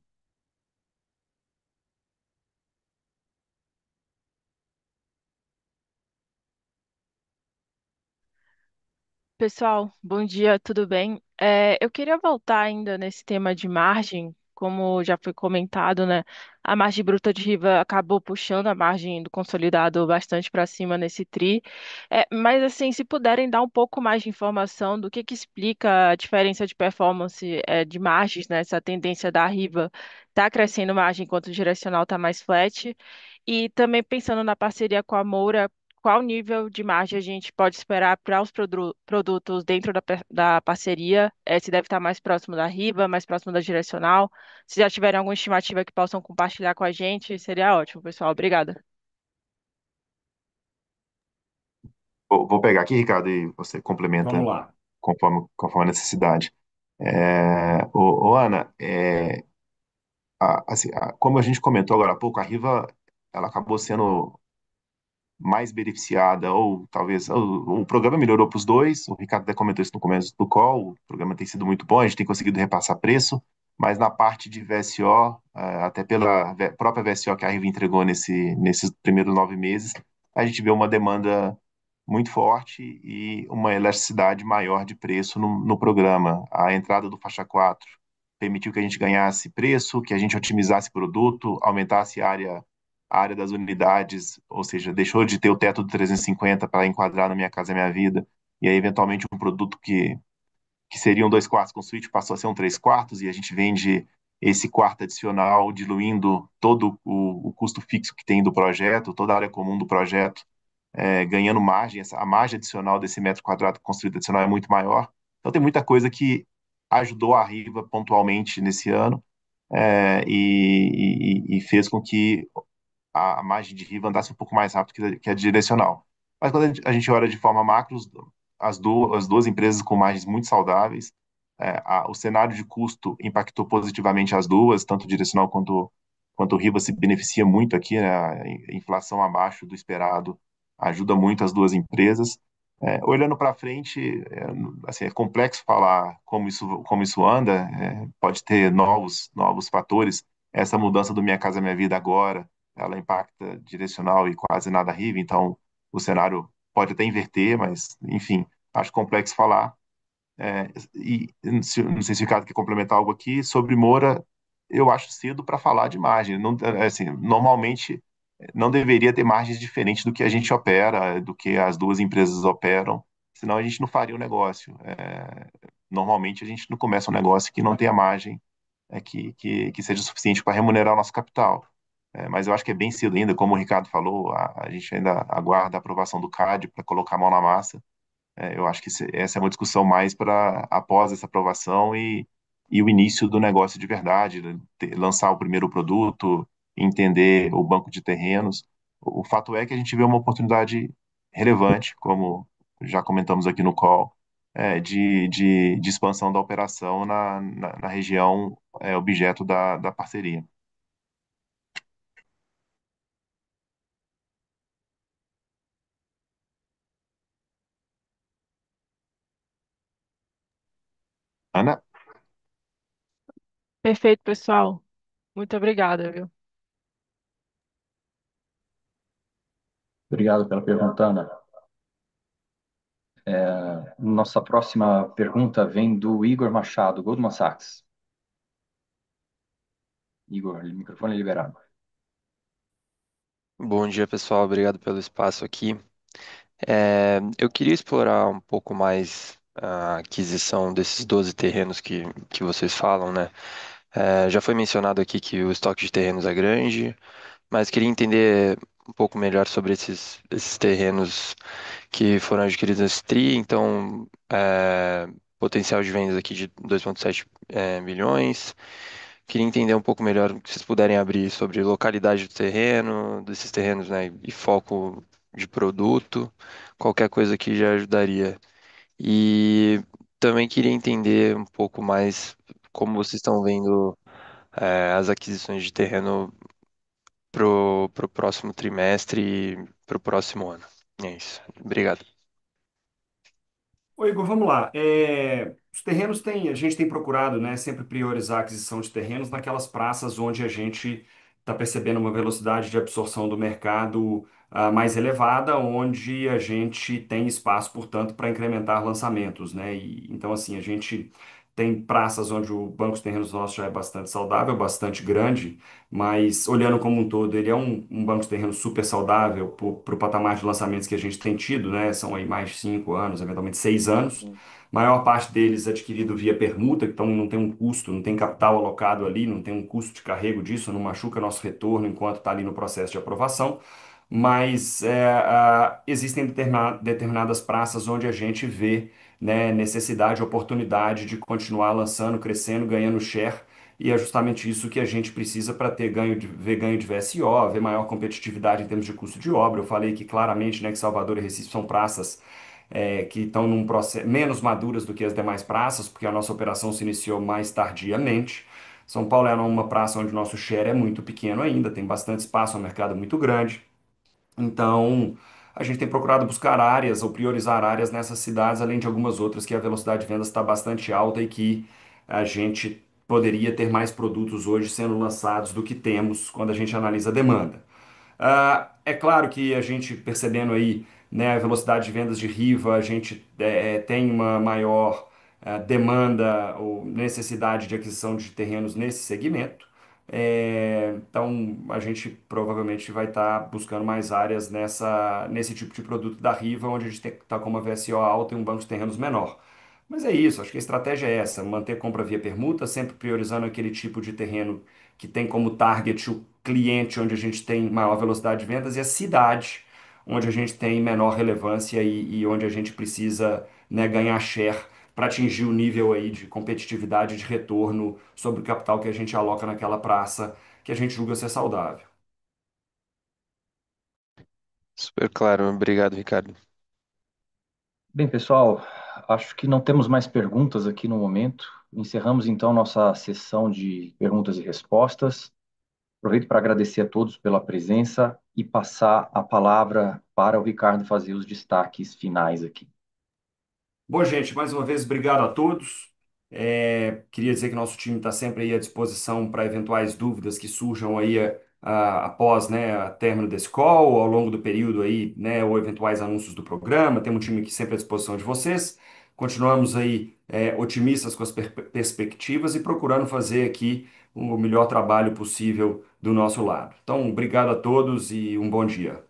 Pessoal, bom dia, tudo bem? Eu queria voltar ainda nesse tema de margem, como já foi comentado, né? A margem bruta de Riva acabou puxando a margem do consolidado bastante para cima nesse tri. Mas assim, se puderem dar um pouco mais de informação do que explica a diferença de performance de margens, né? Essa tendência da Riva tá crescendo margem enquanto o direcional tá mais flat. E também pensando na parceria com a Moura, qual nível de margem a gente pode esperar para os produtos dentro da parceria? Se deve estar mais próximo da Riva, mais próximo da Direcional? Se já tiverem alguma estimativa que possam compartilhar com a gente, seria ótimo, pessoal. Obrigada. Vou pegar aqui, Ricardo, e você complementa Vamos lá. conforme a necessidade. Ana, como a gente comentou agora há pouco, a Riva ela acabou sendo mais beneficiada, ou talvez o programa melhorou para os dois. O Ricardo até comentou isso no começo do call. O programa tem sido muito bom, a gente tem conseguido repassar preço, mas na parte de VSO, até pela própria VSO que a Riva entregou nesses primeiros 9 meses, a gente vê uma demanda muito forte e uma elasticidade maior de preço no programa. A entrada do faixa 4 permitiu que a gente ganhasse preço, que a gente otimizasse produto, aumentasse a área das unidades, ou seja, deixou de ter o teto do 350 para enquadrar na Minha Casa Minha Vida, e aí eventualmente um produto que seria um 2/4 com suíte passou a ser um 3/4, e a gente vende esse quarto adicional, diluindo todo o custo fixo que tem do projeto, toda a área comum do projeto, ganhando margem. A margem adicional desse metro quadrado construído adicional é muito maior. Então tem muita coisa que ajudou a Riva pontualmente nesse ano, e fez com que a margem de Riva andasse um pouco mais rápido que a direcional. Mas quando a gente olha de forma macro, as duas empresas com margens muito saudáveis, o cenário de custo impactou positivamente as duas, tanto o direcional quanto o Riva se beneficia muito aqui, né? A inflação abaixo do esperado ajuda muito as duas empresas. Olhando para frente, assim, é complexo falar como isso anda, pode ter novos fatores. Essa mudança do Minha Casa Minha Vida agora, ela impacta direcional e quase nada Riva, então o cenário pode até inverter, mas, enfim, acho complexo falar. E não sei se o Ricardo quer complementar algo aqui sobre Moura. Eu acho cedo para falar de margem. Não, assim, normalmente não deveria ter margens diferentes do que a gente opera, do que as duas empresas operam, senão a gente não faria o negócio. Normalmente a gente não começa um negócio que não tenha margem, que seja suficiente para remunerar o nosso capital. Mas eu acho que é bem cedo ainda, como o Ricardo falou, a gente ainda aguarda a aprovação do CAD para colocar a mão na massa. Eu acho que essa é uma discussão mais para após essa aprovação e o início do negócio de verdade, né? Lançar o primeiro produto, entender o banco de terrenos. O fato é que a gente vê uma oportunidade relevante, como já comentamos aqui no call, de expansão da operação na região objeto da parceria. Ana? Perfeito, pessoal. Muito obrigada, viu? Obrigado pela pergunta, Ana. Nossa próxima pergunta vem do Igor Machado, Goldman Sachs. Igor, o microfone é liberado. Bom dia, pessoal. Obrigado pelo espaço aqui. Eu queria explorar um pouco mais a aquisição desses 12 terrenos que vocês falam, né? Já foi mencionado aqui que o estoque de terrenos é grande, mas queria entender um pouco melhor sobre esses terrenos que foram adquiridos nesse TRI. Então, potencial de vendas aqui de 2,7 milhões. Queria entender um pouco melhor, se vocês puderem abrir sobre localidade do terreno, desses terrenos, né, e foco de produto, qualquer coisa que já ajudaria. E também queria entender um pouco mais como vocês estão vendo, as aquisições de terreno pro próximo trimestre e pro próximo ano. É isso. Obrigado. Ô, Igor, vamos lá. Os terrenos a gente tem procurado, né, sempre priorizar a aquisição de terrenos naquelas praças onde a gente está percebendo uma velocidade de absorção do mercado mais elevada, onde a gente tem espaço, portanto, para incrementar lançamentos, né? Então, assim, a gente tem praças onde o banco de terrenos nosso já é bastante saudável, bastante grande, mas olhando como um todo, ele é um banco de terrenos super saudável para o patamar de lançamentos que a gente tem tido, né? São aí mais de 5 anos, eventualmente 6 anos. Maior parte deles adquirido via permuta, então não tem um custo, não tem capital alocado ali, não tem um custo de carrego disso, não machuca nosso retorno enquanto está ali no processo de aprovação. Mas existem determinadas praças onde a gente vê, né, necessidade, oportunidade de continuar lançando, crescendo, ganhando share, e é justamente isso que a gente precisa para ter ver ganho de VSO, ver maior competitividade em termos de custo de obra. Eu falei que claramente, né, que Salvador e Recife são praças que estão num processo menos maduras do que as demais praças, porque a nossa operação se iniciou mais tardiamente. São Paulo é uma praça onde o nosso share é muito pequeno ainda, tem bastante espaço, é um mercado muito grande. Então, a gente tem procurado buscar áreas ou priorizar áreas nessas cidades, além de algumas outras que a velocidade de vendas está bastante alta e que a gente poderia ter mais produtos hoje sendo lançados do que temos quando a gente analisa a demanda. É claro que a gente percebendo aí, né, a velocidade de vendas de Riva, a gente tem uma maior demanda ou necessidade de aquisição de terrenos nesse segmento. Então a gente provavelmente vai estar buscando mais áreas nesse tipo de produto da Riva, onde a gente está com uma VSO alta e um banco de terrenos menor. Mas é isso, acho que a estratégia é essa, manter compra via permuta, sempre priorizando aquele tipo de terreno que tem como target o cliente onde a gente tem maior velocidade de vendas e a cidade onde a gente tem menor relevância e onde a gente precisa, né, ganhar share para atingir o nível aí de competitividade e de retorno sobre o capital que a gente aloca naquela praça que a gente julga ser saudável. Super claro. Obrigado, Ricardo. Bem, pessoal, acho que não temos mais perguntas aqui no momento. Encerramos então nossa sessão de perguntas e respostas. Aproveito para agradecer a todos pela presença e passar a palavra para o Ricardo fazer os destaques finais aqui. Bom, gente, mais uma vez, obrigado a todos. Queria dizer que nosso time está sempre aí à disposição para eventuais dúvidas que surjam aí após, né, a término desse call, ou ao longo do período aí, né, ou eventuais anúncios do programa. Temos um time que sempre à disposição de vocês. Continuamos aí otimistas com as perspectivas e procurando fazer aqui o melhor trabalho possível do nosso lado. Então, obrigado a todos e um bom dia.